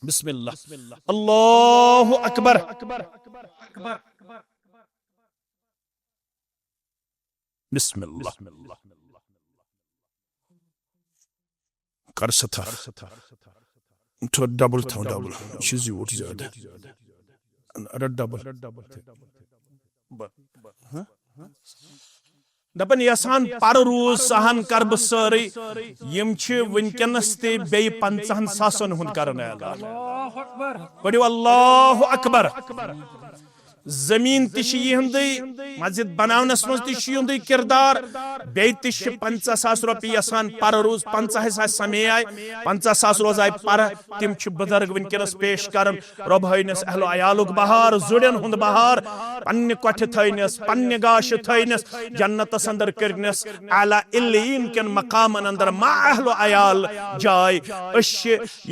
बिस्मिल्लाह अल्लाहु अकबर। बिस्मिल्लाह कर सथा तो डबल था डबल चीज़ वो ज़्यादा अरे डबल दपन यसान पर रूज सहन कर बह सारे यम वनकनस ते बे 50 सासन हुंद करन ऐलान पढ़ो अल्लाहु अकबर। जमीन तिहंदे मस्जिद बनावनस मज तिहंदे किरदार बे 50,000 रुपये यसान पर रोज 50 समय आय 50,000 रोज आय पर तिम बुजुर्ग वनकनस पेश कर रब हयनस अहलो अयालुक बहार जुड़न हुंद बहार पन्ने कठ थयनस पन्ने गाश थयनस जन्नतस अंदर करनस आला इल्लीन केन मकामन अंदर मा अहलो अयाल जाय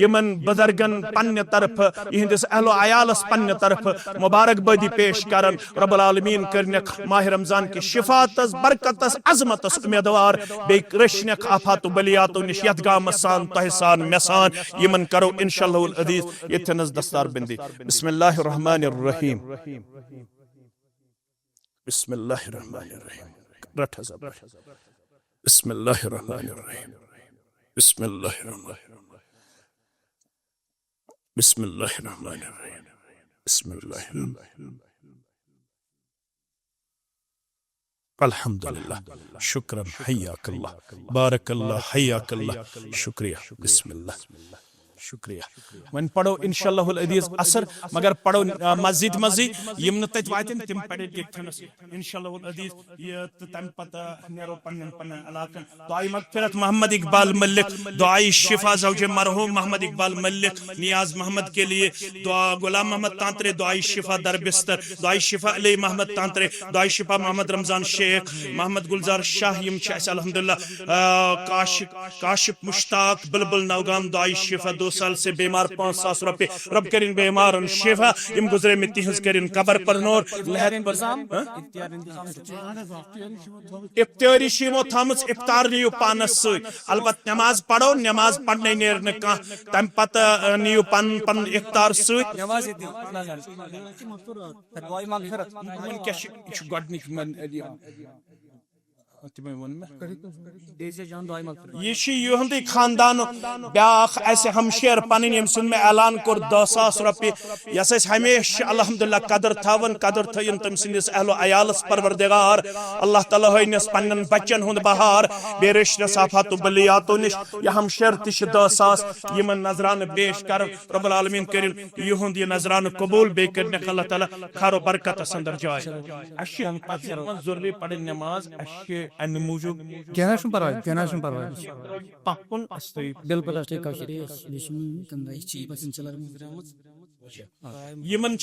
यमन बुजुर्गन पन्ने तरफ इहंदिस अहलो अयालस पन्ने तरफ मुबारकबादी पेश करन रब्बुल आलमीन करनक माह रमजान की शिफातस बरकतस अजमतस उम्मीदवार बे रशनक आफात बलियात निश यथ गामस सान तह सान मे सान यमन करो इंशाअल्लाहुल अजीज यथनस दस्तार बंदी। बिस्मिल्लाहिर रहमानिर रहीम बिस्मिल्लाहिर रहमानिर रहीम रठ जब बिस्मिल्लाहिर रहमानिर रहीम बिस्मिल्लाहिर रहमानिर रहीम बिस्मिल्लाहिर रहमानिर रहीम बिस्मिल्लाहिर अल्हम्दुलिल्लाह शुक्रन हय्याकल्लाह बारकल्लाह हय्याकल्लाह शुक्रिया बिस्मिल्लाह शुक्रिया। वन पढ़ो इंशाअल्लाहुल अजीज असर मगर पढ़ो मस्जिद मजी यम न तत वातन तिम पढ़े देखनस इंशाअल्लाहुल अजीज ये तम पता नेरो पन्नन पन्नन इलाकन दुआई मगफिरत मोहम्मद इकबाल मलिक दुआई शिफा ज़ौजे मरहूम मोहम्मद इकबाल मलिक नियाज मोहम्मद के लिए दुआ गुलाम मोहम्मद तांतरे दुआई शिफा दर बिस्तर दुआई शिफा अली मोहम्मद तांतरे दुआई शिफा मोहम्मद रमजान शेख मोहम्मद गुलजार शाह यम अल्हम्दुलिल्लाह काशिफ मुश्ताक बुलबुल नौगाम दुआई शिफा 2 साल से बीमार 5,000 रुपये रब करिन बीमार शिफा इम गुजरे में तिहज करिन कबर पर नूर लहर इफ्तारी शिमो थमस इफ्तार नियो पानस अलबत नमाज पढ़ो नमाज पढ़ने नेर न का तम पत नियो पन पन इफ्तार सत नमाज ये खानदान ब्याख ऐसे हमशेर पन में ऐलान कोर 10,000 रुपये यस हमेशा अल्हम्दुलिल्लाह कदर थवन कदर थयन तम सिंदिस अहलो अयालस परवरदिगार अल्लाह ताला हयनस पन्न बच्चन हुंद बहार बे रिश्ते साफात बलियातो निश ये हमशेर तिश 10,000 यमन नजरान पेश कर रब्बुल आलमीन करिन युहुंद ये नजरान कबूल बे करने अल्लाह ताला खारो बरकत अंदर जाय अशियन पजर जरूरी पढ़ नमाज अशे अन मूजूब क्या परवाह पक्कुन अस्ति बिल्कुल अस्ति कौशरी कंदाई ची बसिन चलर यमन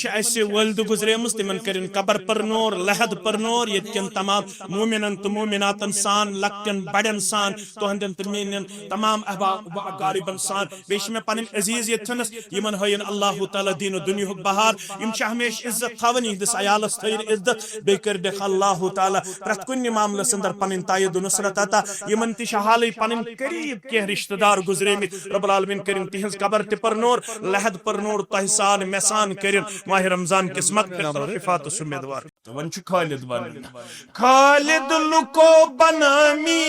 वल्द गुजरेमस तिमन करिन कबर पर नूर लहद पर नूर यन तमाम मोमिनन तो मोमिनातन सान लक्कन बड़न सान तोहंदन तमीनन तमाम अहबाब गारिबन सान बेश में पन अजीज यथनस यमन हयन अल्लाह ताला दीन दुनिया बहार यम हमेश इज्जत थवन दिस अयालस थयन इज्जत बे कर देख अल्लाह ताला प्रत कुन मामलस अंदर पन तायद नुसरत अता यमन ति हाल पन करीब के रिश्तेदार गुजरेमित रब्बुल आलमीन करिन तिहंज कबर ते पर नूर लहद पर नूर तहसान मैसान करिन माह रमजान किस मगफिरत उम्मीदवार वन खालिद बन खालिद लुको बनामी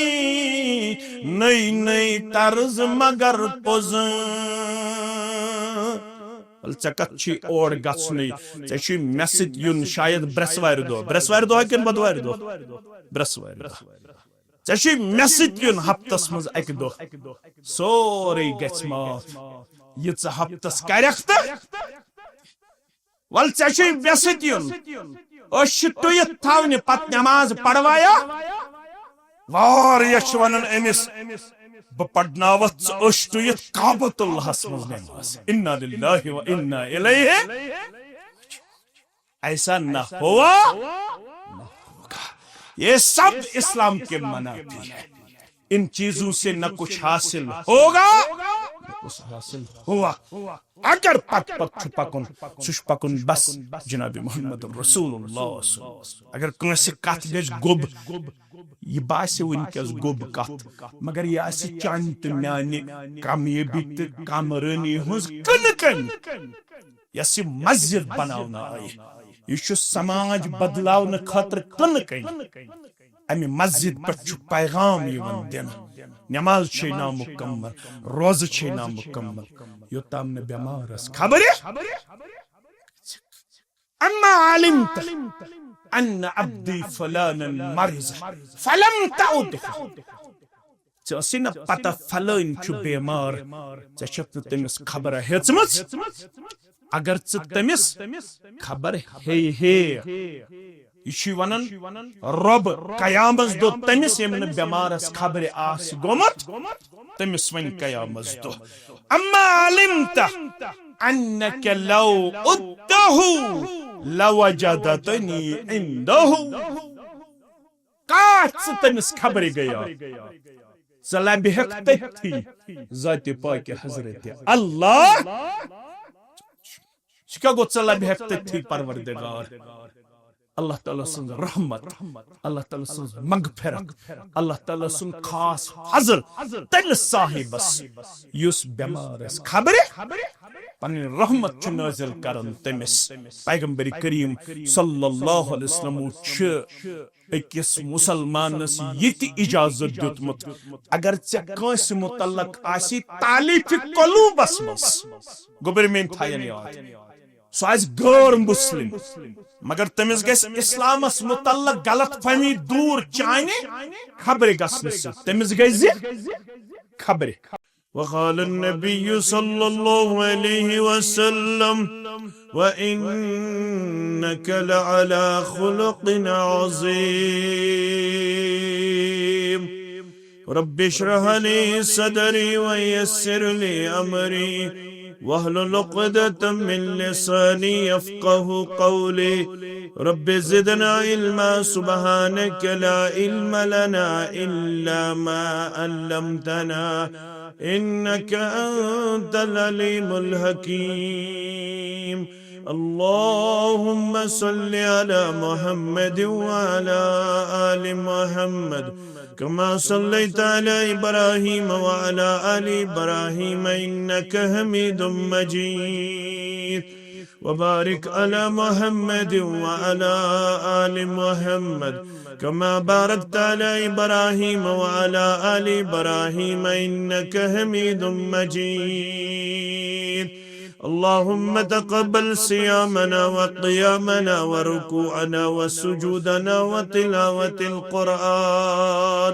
नई नई तर्ज मगर पोज चकच्छी और गसनी चेशी मैसेज युन शायद ब्रेसवार दो किन बदवार दो ब्रेसवार दो चेशी मैसेज युन हफ्तस मज एक दो सोरे गछ माफ ये हफ्तस करख वल चेशी मैसेज युन तुत थवने पत नमाज पढ़वाया वार यश वनन अमिस बह पढ़नावत तुत काबतुल्लाहस मज नमाज इन्ना लिल्लाहि व इन्ना इलैहि ऐसा न हुआ ये सब इस्लाम के मनाती है। इन चीजों से न कुछ हासिल होगा न कुछ हासिल हुआ अगर पक पकुन सुश पकुन बस जनाब मोहम्मद रसूलुल्लाह अगर कंसे कथ गज गुब ये बासे वनकस गोब कत मगर यह चान तो म्याने कामयाबी तो कामरानी हज कनकन यस मस्जिद बनाना आई यह समाज बदलावन खतर कनकन अमे मस्जिद पे पैगाम दिन नमाज ना मुकम्मल रोज ना मुकम्मल योताम ने बेमार खबर अम्मा आलिमत अन्न अब्दी फलानन मरिज फलम ताउद चे न पता फलान बेमार चे तमिस खबर हेचमच अगर तमिस खबर हे यह वनान रब कयामस दो तमिस यम बेमारस खबर आस गोमत तमिस वन कयामस दो अम्मा आलिमत अन्नक लौ उद्दहु लवजदतनी इंदहु काच तमिस खबर गया सलाम बेहक तथी जाति पाक हजरत अल्लाह शिका गो सलाम बेहक तथी परवरदिगार अल्लाह ताला सुन रहमत अल्लाह ताला सुन मगफिरत अल्लाह ताला सुन खास हजर तल साहिबस युस बेमारस खबर पन रहमत नाजिल करन तमिस पैगंबर करीम सल्लल्लाहु अलैहि वसल्लम अकिस मुसलमानस ये इजाजत दुतमुत अगर चे कंस मुतल्लक आसी तालीफ कलूबस मस गोबर में थायन याद सो आज गैर मुस्लिम मगर तमिस गस इस्लामस मुतल्लक गलत फहमी दूर चाने खबर गसन तमिस गज खबर वक़ाल नबी सल्लल्लाहु अलैहि वसल्लम वइन्नक लअला खुलुक़िन अज़ीम रब्बि इश्रह ली सदरी वयस्सिर ली अमरी वहलुल उक़दतम मिन लिसानी यफ़क़हू क़ौली रब्बि ज़िदना इल्मा सुब्हानक ला इल्म लना इल्ला मा अल्लमतना इन्नक अंतल अलीमुल हकीम अल्लाहुम्मा सल्लि अला मुहम्मद व अला आलि मुहम्मद कमा सल्लैता अला इब्राहीम व अला आलि इब्राहीम इन्नक हमीदुम मजीद वबारिक अला मुहम्मद व अला आलि मुहम्मद कमा बारकता अला इब्राहीम व अला आलि इब्राहीम इन्नक हमीदुम मजीद اللهم تقبل صيامنا وقيامنا وركوعنا وسجودنا وتلاوة القرآن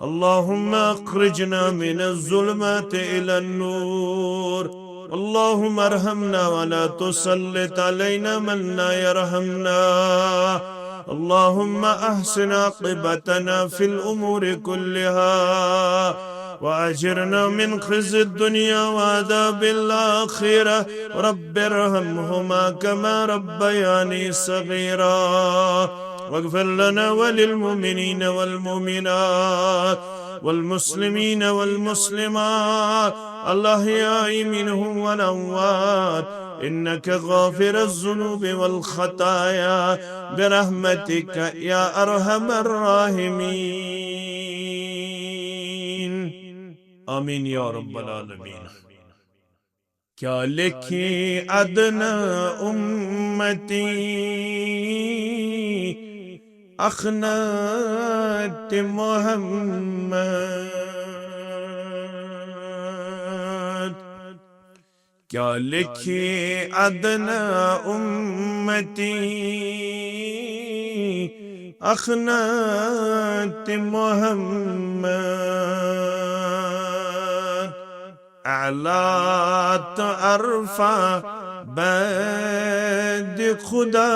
اللهم أخرجنا من الظلمات إلى النور اللهم ارحمنا ولا تسلط علينا من لا يرحمنا اللهم أحسن عاقبتنا في الأمور كلها وأجرنا من خزي الدنيا وعذاب الآخرة رب ارحمهما كما ربياني صغيرا واغفر لنا وللمؤمنين والمؤمنات والمسلمين والمسلمات الأحياء منهم والأموات إنك غافر الذنوب والخطايا برحمتك يا أرحم الراحمين आमीन या रब्बल आलमीन। क्या लिखी अदना उम्मती अखनत मोहम्मद, क्या लिखी अदना उम्मती अखनत मोहम्मद, अलात अरफा बैद खुदा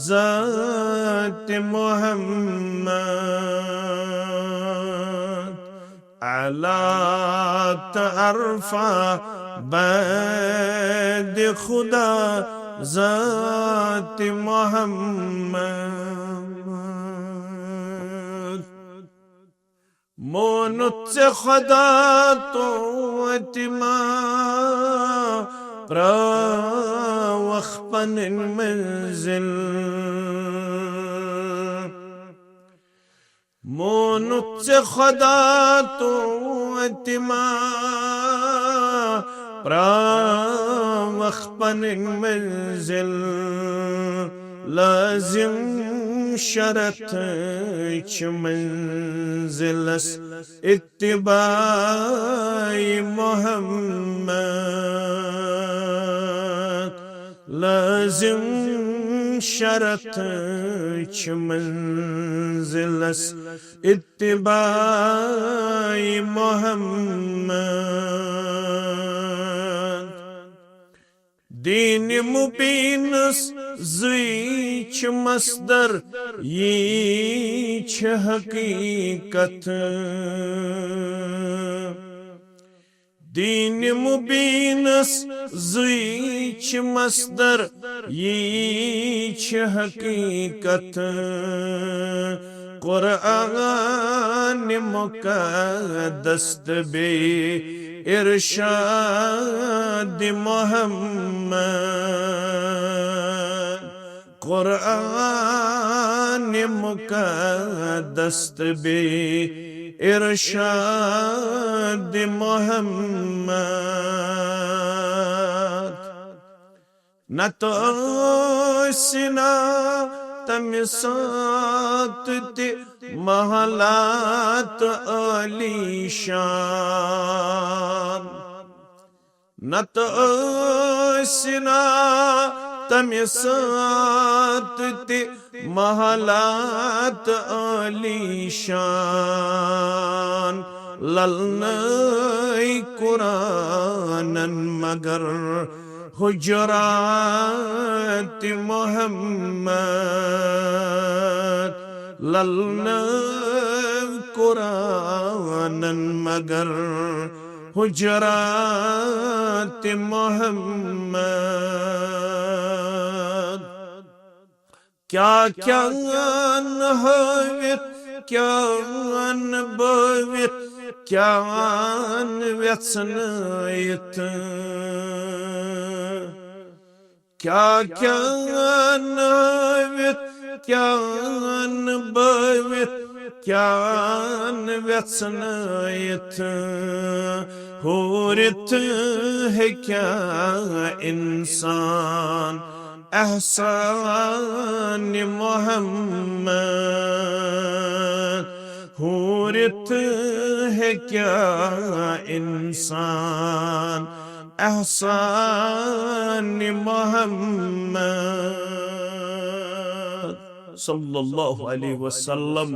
ज़ात मोहम्मद, अलात अरफा बैद खुदा ज़ात मोहम्मद। मोनुत से खुदा तो अतिमा वख्पन मंजिल, वोनुक से खुदा तो अतिमा प्रावख पनिन मंजिल लाजिम शरत च मंजिलस इत्तिबाई मोहम्मद लाजिम शरत च मंजिलस इत्तिबाई मोहम्मद दीन मुबीनस ज़ीच मस्दर यीच हकीकत दीन मुबीनस ज़ीच मस्दर यीच हकीकत कुरान मुक़द्दस बे इरशाद मोहम्मद कुरान मुक़द्दस बे इरशाद मोहम्मद न तो सिना तमिसात ते महलात आलीशान न तो सिना तमिसात ते महलात आलीशान ललनई कुरानन मगर हुजरात मोहम्मद ललना कुरानन मगर हुजरात मोहम्मद क्या क्या हवित क्या बवित क्या व्यसनयत क्या क्या नवित क्या बवित क्या व्यसनयत होरित है क्या इंसान एहसान मोहम्मद होरित है क्या इंसान एहसान मोहम्मद सल्लल्लाहु अलैहि वसल्लम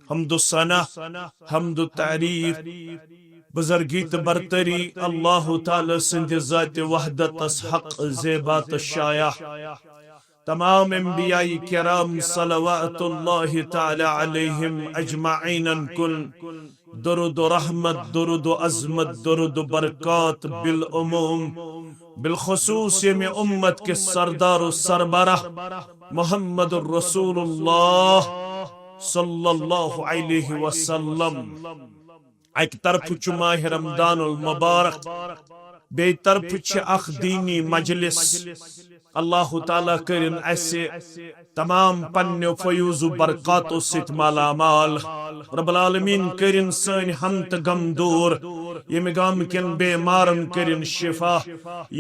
हम्दु सना हम्दु तारीफ बुजुर्गी तो बरतरी अल्लाह ताला सिंध ज़ात वहदत हक ज़ेबात शाया तमाम अंबियाई किराम सलवातुल्लाहि ताला अलैहिम अजमाइन कुल दुरूद रहमत दुरूद अज़मत दुरूद बरकत बिल उमूम बिलखुसूस में उम्मत के सरदार सरबराह मोहम्मद रसूलुल्लाह सल्लल्लाहु अलैहि वसल्लम एक तरफ माह रमदानुल मुबारक बे तरफ अख दीनी मजलिस अल्लाह ताला करिन ऐसे तमाम पन्नो फयूज़ बरकातों सित मालामाल रब्बुल आलमीन करिन सन हम त गम दूर यम गम किन बेमारन करिन शिफा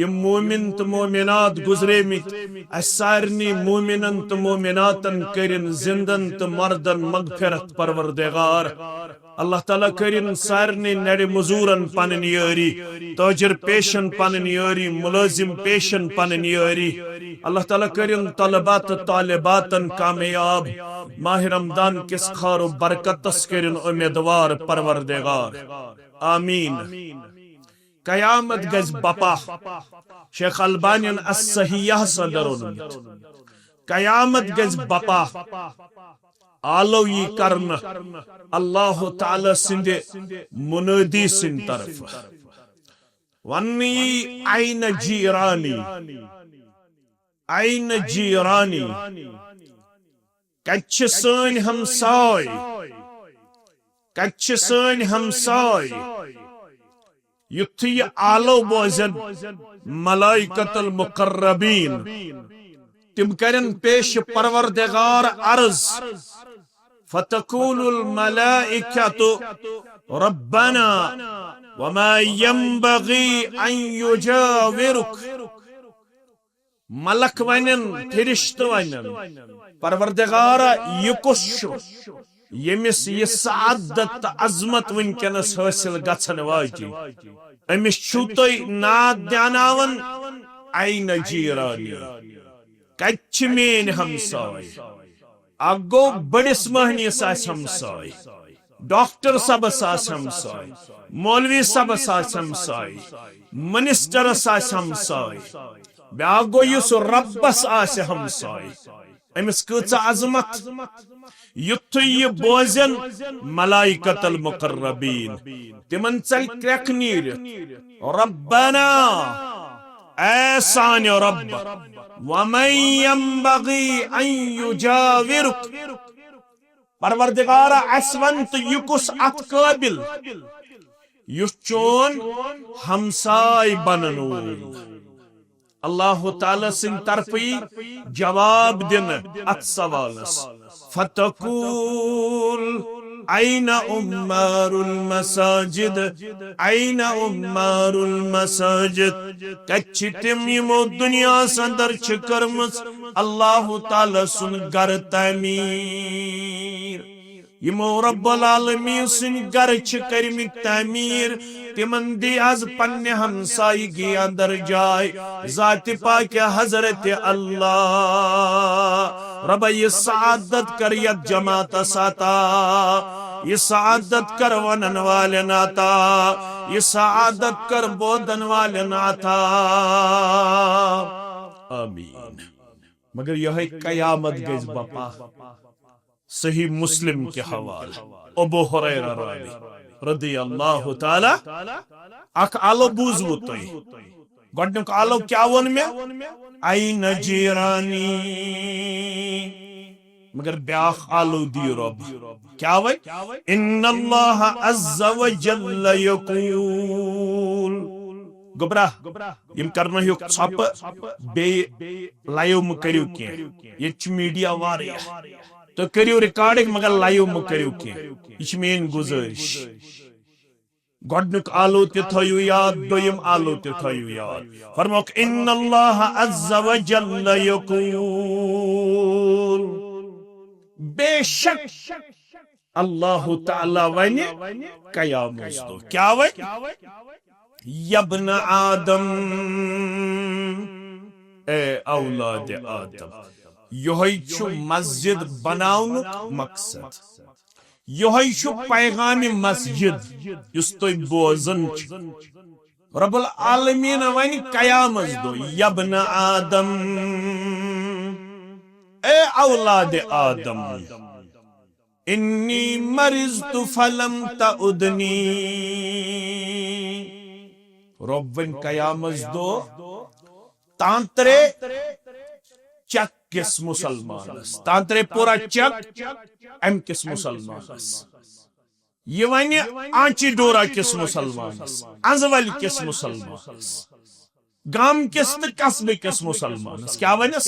यम मोमिन त मोमिनात गुजरे मित सारनी मोमिनन त मोमिनातन करिन जिंदन त मर्दन मगफिरत परवरदिगार अल्लाह ताला करिन सारनी नड़े मजूरन पनन यारी ताजिर पेशन पनन यारी मुलाजिम पेशन पनन यारी अल्लाह ताला करिन तलबात तालिबातन कामयाब माह रमदान किस खारो बरकतस करिन उम्मीदवार परवरदिगार आमीन कयामत गज बपा शेख अल्बानियन अस्सहियह सदरुन कयामत गज बपा आलो ये करन अल्लाह ताला सिंधे मुनादी सिंध तरफ वन्नी आइन जीरानी कच्छ सन हमसाय युथ ये आलो बोजन मलाइकतुल मुकर्रबीन तिम करन पेश परवरदिगार अर्ज फतकुलुल मलाइकतु रब्बना वमा यंबगी अन युजाविरुक। मलक वनन फरिश्त वनन परवरदिगारा यह कुस यमिस यह सआदत अजमत वनकनस हासिल गछन वाजि अमिस छु तुय नाद ध्यानावन ऐन जीरानी कच्छ मेन हमसाय अगो बड़िस महनिस आस हमसाय डॉक्टर सबस आस हमसाय मौलवी सबस आस हमसाय मिनिस्टरस आस हमसाय ब्याक गो युस रब्बस आस हमसाय अमिस कच अजमत युथ यह बोजन मलाइकतल मुकर्रबीन तिमन चल क्रक नीर रब्बना ऐ सान रब वमन यंबगी अन युजाविरुक। परवरदिगारा असवंत युकुस अत काबिल युस चोन हमसाय बननो। अल्लाह ताला सिंह तरफी जवाब दिन अत सवालस फतकूल ऐन उम्मारुल मसाजिद ऐन उम्मारुल मसाजिद कच्छ तिम यमो दुनिया अंदर छ करमस अल्लाह ताला सुन घर तमीर यमो रब्बुल आलमीन सुन घर छ करमि तमीर तिमन दी आज पन्ने हमसायगी अंदर जाय जात पाक हजरत अल्लाह रब ये सआदत कर यत जमात साता ये सआदत कर वनन वाले नाता ये सआदत कर बोधन वाले नाता आमीन। मगर यह कयामत गज बपा सही मुस्लिम के हवाले अबू हुरैरा रदी अल्लाह ताला अख आलो बूजवु तुय गडनुक आलो क्या वन में ऐन जीरानी मगर ब्याख आलो दी रब क्या वै इन्नल्लाह अज़्ज़ा व जल्ल यक़ूल गोबरा यम करना हो छप बे लाइव म करियो के ये मीडिया वारिया तो करियो रिकॉर्डिंग मगर लाइव म करियो के इच मेन गुजारिश गडनुक आलो ते थयु याद दोयम आलो ते थयु याद फरमाक इन्नल्लाह अज़्ज़ा व जल्ल यक़ूल बेशक अल्लाह ताला वने कयामत दो क्या वे यब्न आदम ए औलाद आदम यही छु मस्जिद बनाउनुक मकसद यही छु पैगाम मस्जिद युस तुय बोजन रब्बुल आलमीन वनी कयामत दो यब्न आदम ए औलाद आदम इन्नी मरिज़तु फलम तउदनी रब्बन कयामत दो तांत्रे चक किस मुसलमानस तांत्रे पूरा चक एम किस मुसलमानस ये वने आंची डोरा किस मुसलमानस अंजवल किस मुसलमानस गाम किस कस्बे किस मुसलमानस क्या वनस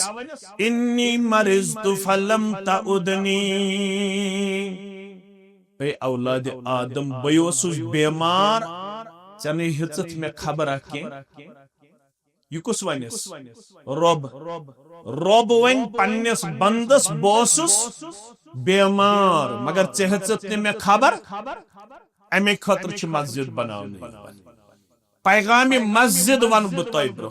इन्नी मरिज़तु फलम तउदनी ए औलाद आदम बयोसुस बीमार चने हिचत में खबर के युकुस वनस रब रब वन पन्नस बंदस बोसुस बीमार मगर चहचत में खबर अमे खतर छ मस्जिद बनावनी पैगाम मस्जिद वन बुतय ब्रो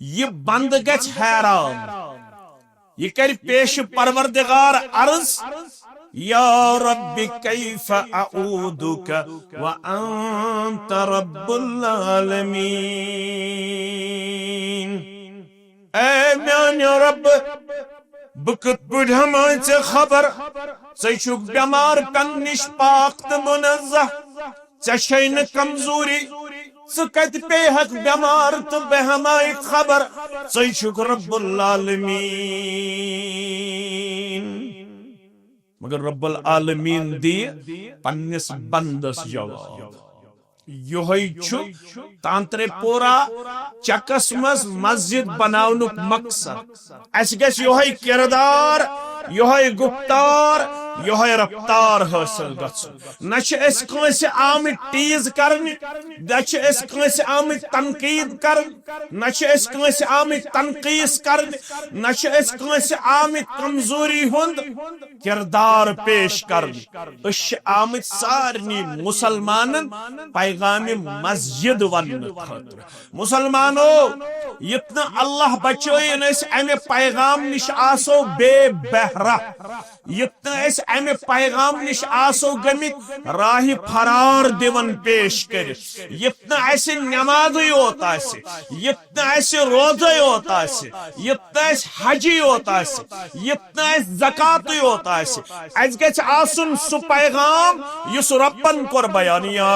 ये बंद गछ हैरान ये कर पेश परवरदिगार अर्ज या रब्बी कैफ अऊदुक व अंत रब्बुल आलमीन ए मेरे रब बकत बुढ़म से खबर सशुक बीमार कन निश पाक त मुनज़्ज़ह चशैन कमजोरी सकत पे हक बीमार तो बेहमाई खबर सशुक रब्बुल आलमीन मगर रब्बुल आलमीन दी पन्निस बंदस जवाब यही छु तांत्रे पूरा चकस मस मस्जिद बनाउनुक मकसद अस गस यही किरदार यह गुप्तार यह रफ्तार हासिल गन नस आम टीज कर नस आम तनकीद कर नस आम तनकीस कर नस आम कमजोरी हुंद किरदार पेश कर आम सारनी मुसलमान पैगाम मस्जिद वन मुसलमानो इतना अल्लाह बचोन अमे पैगाम निश आसो बेबहरा इतना अमे पैगाम निश आसो गमित राह फरार दिवन पेश कर इतना नमाज योत इतना रोज योत इतना हज योत इतना ज़कात योत सु पैगाम युस रब्बन कोर बयान या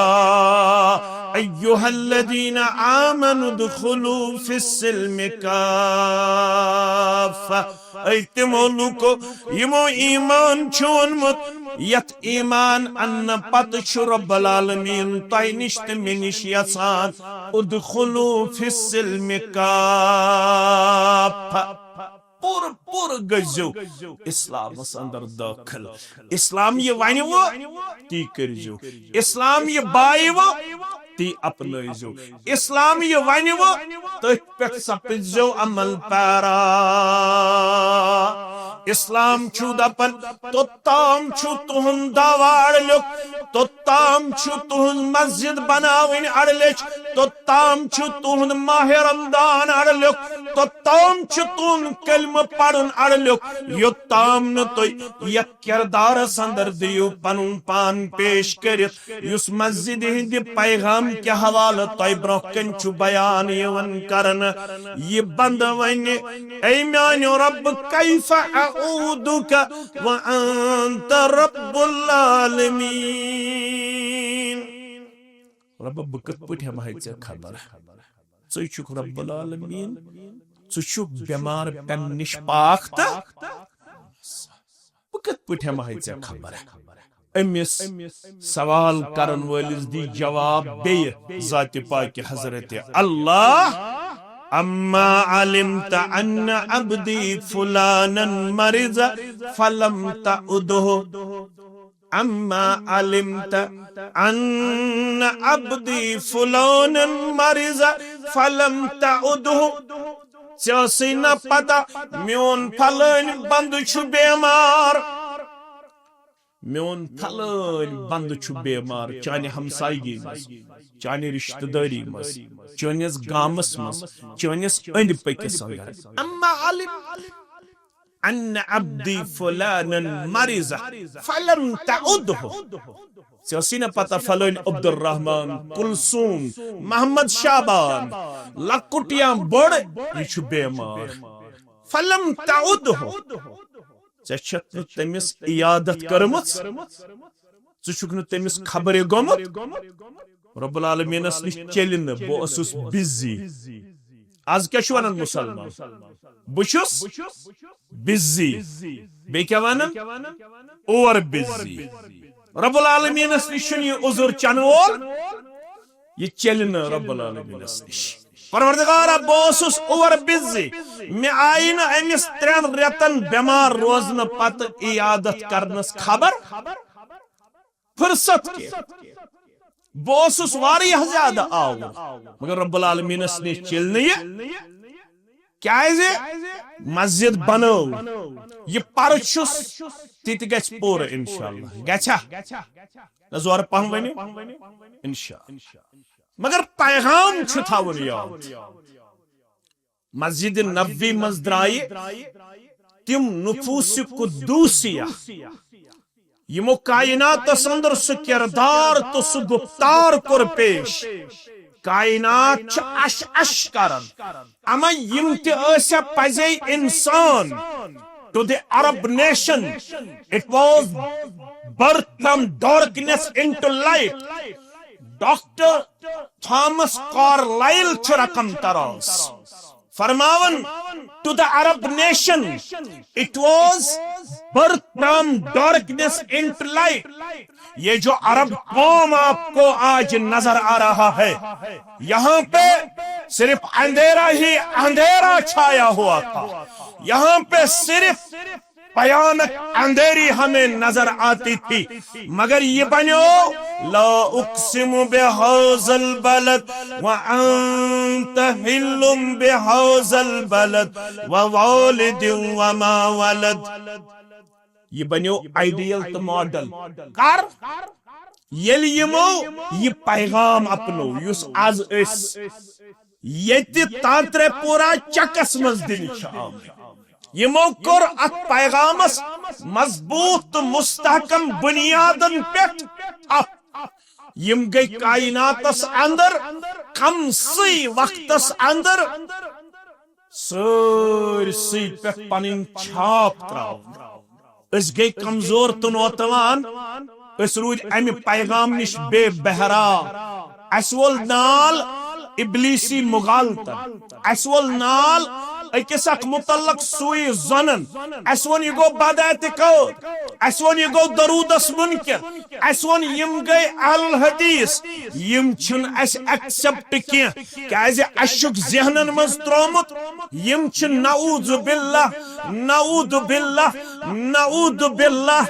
अय्युहल्लज़ीना आमनु दुखुलू फिस्सिल्मि काफ़ा तिमो लुको यमो ईमान छोनमुत यत ईमान अन्न पत रब्बुल आलमीन तय निश त मे निश यसान उदखुलू फिस्सिल्मि काफ़ा पुर गजो इस्लाम अंदर दाखिल इस्लाम ये वनवो ती करजो इस्लाम ये बायवो ती अपनजो इस्लाम ये वनवो तथ पे सपजो अमल पैरा इस्लाम छु दपन तोताम छु तुहन दवाड़ लुक तोताम छु तुहन मस्जिद बनावन अड़लिच तोताम छु तुहन माह रमदान अड़लुक तोताम छु तुहन कलम पढ़न अड़लुक योताम न तो यह किरदार अंदर दियो पनुन पान पेश करित युस मस्जिद हिंद पैगाम के हवाले तय ब्रोकन छु बयान यवन करन ये बंद वन ऐ म्यानो रब कैफ अऊदुक व अंत रब्बुल आलमीन रब बकत पठ हम है खबर च छु रब्बुल आलमीन च छु बीमार पेन निश पाक त बकत पठ हम है खबर अमिस सवाल करन वलिस दी जवाब बे जात पाक हजरत अल्लाह अम्मा अलिमत अन्न अब्दी फुलानन मरिज फलम तउदहु अम्मा अलिमत अन्न अब्दी फुलानन मरिज फलम तउदहु चसी न पता म्योन फलन बंद छु बेमार म्योन फलन बंद छु बेमार चाने हमसायगी मस चाने रिश्तेदारी मस चानिस गामस मस चानिस अंद पकिस अंदर अम्मा अलिम अन्न अब्दी फुलानन मरिज फलम तउदहु चसी न पता फलन अब्दुर्रहमान कुलसूम मोहम्मद शाबान लकुटिया बड़ ये छु बेमार फलम तउदहु चछत तमिस इयादत करमस चुक तमिस खबर गोमुत रब्बुल आलमीनस निश चलिन बस बिजी आज क्या छु वनन मुसलमान बुछुस बिजी बे क्या वनन ओवर बिजी रब्बुल आलमीनस निश ये उजुर चनवोल ये चलिन रब्बुल आलमीनस निश परवरदिगार बोसुस ओवर बिजी मे आई न अमिस 3 रेतन बीमार रोजन पत इयादत करनस खबर फुर्सत के बोसुस वारियाह ज्यादा आव मगर रब्बुल आलमीनस ने चलने ये क्या मस्जिद बनो ये परचुस तित गछ पूर इंशाअल्लाह गछा जोर पहम वनी इंशाअल्लाह मगर पैगाम छु थावन याद मस्जिद नबवी मज द्राये तिम नुफूस कुद्दूसिया यमो कायनात अंदर सु किरदार तो सु गुफ्तार कर पेश कायनात अश अश करन अमा यम ते पजे इंसान to the Arab nation it was birth from darkness into light Dr. Thomas Carlyle rakam taras farmavan to the Arab nation it was birth from darkness into light ये जो अरब कौम आपको आज नजर आ रहा है यहाँ पे सिर्फ अंधेरा ही अंधेरा छाया हुआ था यहाँ पे सिर्फ भयानक अंधेरी हमें नजर आती थी, मगर ये बनो ला उक़्सिमु बिहाज़ल बलद व अंत हिल्लुम बिहाज़ल बलद व वालिदिन व मा वलद। ये बनो आइडियल तो मॉडल कर येल यमो ये पैगाम अपनो युस आज इस येति तांत्रे पूरा चकस मज दिन शाम यमो कोर अत पैगामस मजबूत मुस्तहकम बुनियादन पेट यम गई कायनातस अंदर कम सी वक्तस अंदर सरसी पे पनिन छाप त्राव अस गई कमजोर तो नौतवान अस रूद अमि पैगाम निश बे बहरा अस वोल नाल इब्लीसी मुगालतन अस वोल नाल अकिस अख मुतल्लक सुई जनन अस वोन ये गो बदात कौर अस वोन ये गो दरूदस मुनकर अस वोन यम गई अहल हदीस यम छन अस एक्सेप्ट किया काज अशुक जहनन मज त्रोमुत यम छन नऊज़ बिल्लाह नऊज़ बिल्लाह नऊज़ बिल्लाह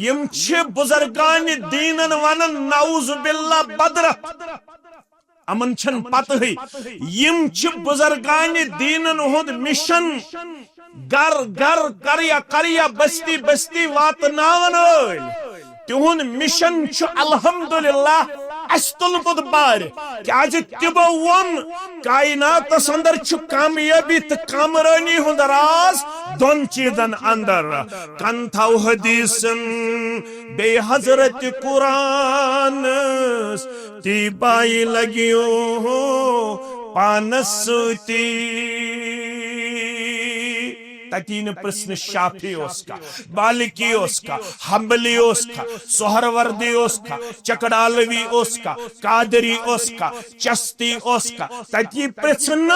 यम छ बुजुर्गान दीनन वनन नऊज़ बिल्लाह बदरत अमन छन पत है यम छ बुजुर्गान दीनन हुंद मिशन घर घर करिया बस्ती बस्ती वातनावन तिहुंद मिशन छ अल्हम्दुलिल्लाह अस्तुलबुद बार आज तिबो वन कायनातस अंदर छ कामयाबी त कामरानी हुंद राज दोन चीजन अंदर कन थाव हदीसन बे हजरत कुरान ती बाई लगियो पानसती ततीन प्रश्न शाफी उसका बालिकी उसका हम्बली उसका सोहरवर्दी उसका चकड़ालवी उसका कादरी उसका चस्ती उसका तती प्रश्न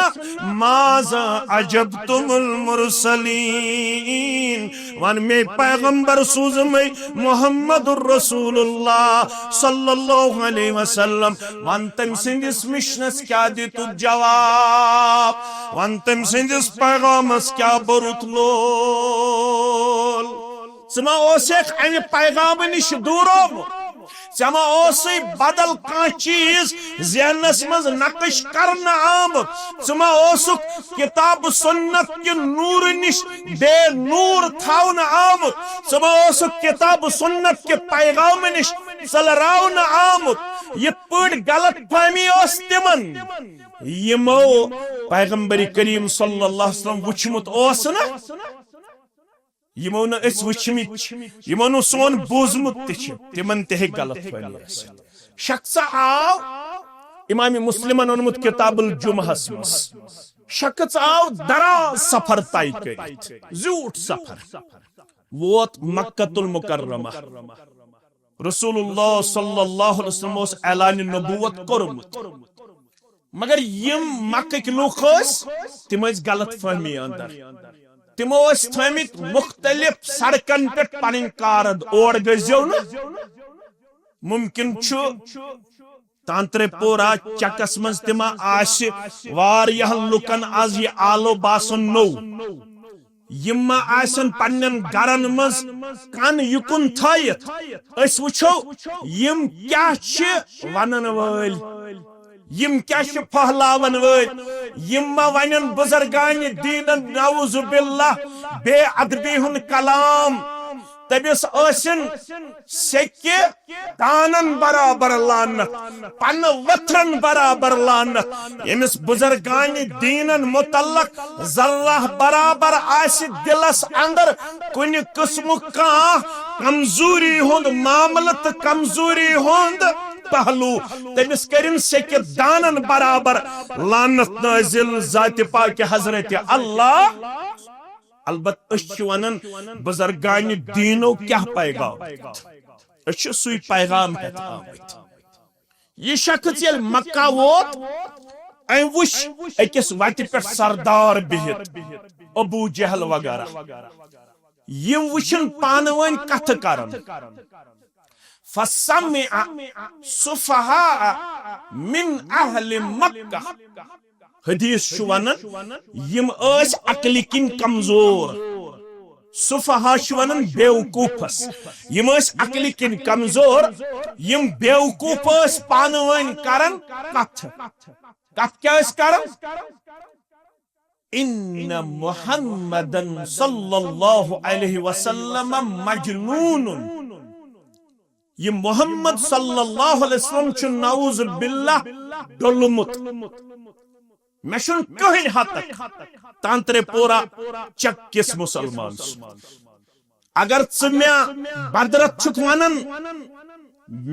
माज़ा अजबतुमुल मुरसलीन वन में पैगंबर सूज़मे मुहम्मदुर रसूलुल्लाह सल्लल्लाहु अलैहि वसल्लम वन तम सिंदिस मिशनस क्या दितु जवाब वन तम सिंदिस पैगामस क्या बरुत लोल समा ओसेख अमि पैगाम निश दूरोम समा ओसे बदल कां चीज ज़हनस मज नक्श करना आमत समा ओसुक किताब सुन्नत के नूर निश बे नूर थावन आमत समा ओसुक किताब सुन्नत के पैगाम निश सलरावन आमत ये पड़ गलत फहमी ओस तिमन यमो पैगंबर करीम सल्लल्लाहु अलैहि वसल्लम वुचमुत ओस न यमो न अस वुचमित यमो न सोन बोजमुत तिमन ते गलत फहमी शख्स आव इमाम मुस्लिमन ओनमुत किताबुल जुमहस मस शख्स आव दराज सफर तय करित झूठ सफर वोत मक्कतुल मुकर्रमा रसूलुल्लाह सल्लल्लाहु अलैहि वसल्लम ओस ऐलान नबुवत कोरमुत मगर यम मक्क लुख तिम गलत फहमी अंदर तिमो थमित मुख्तलिफ सड़कन पे पन कारद और गजो न मुमकिन तांत्रेपोरा चकस मज तिम आह लुकन आज ये आलो बासन नो यम आसन पन्न गरन मज कन युकुन थयत अस वुछो यम क्या वनन वल यम क्या फहलावन वल यम वनन बुजुर्गान दीनन नऊज़ बिल्लाह बे अदबी हुन कलाम तबिस आसन सेक्के दानन बराबर लानत पन वथरन बराबर लानत यमिस बुजुर्गान दीनन मुतल्लक जर्रा बराबर आस दिलस अंदर कुन किस्म का कमजोरी हुंद मामला तो कमजोरी हुंद पहलू तमिस करिन सेक्के दानन बराबर लानत नाजिल जात पाक हजरत अल्लाह अलबत वन बुजुर्गान दीनो क्या पैगाम सुई पैगाम हेत आमत यह शख्स ये मक्का वोत अम वुश अकिस वत पे सरदार बिहित अबू जहल वगैरह यम वुशन पान वन कथ करन फसमिअ सुफहा मिन अहल मक्का हदीस वन यम अकल किन कमजोर सुफहा वन बेवकूफस यम अकल किन कमजोर यम बेवकूफ पान वन करन कथ कथ क्या करन इन्न मुहम्मदन सल्लल्लाहु अलैहि वसल्लम मजनून ये मोहम्मद सल्लल्लाहु अलैहि वसल्लम छु नऊज बिल्लाह डोलमुत मैं शुन कहीं हद तक तांत्रे पूरा चक्किस मुसलमान अगर च बदरत छुक वनन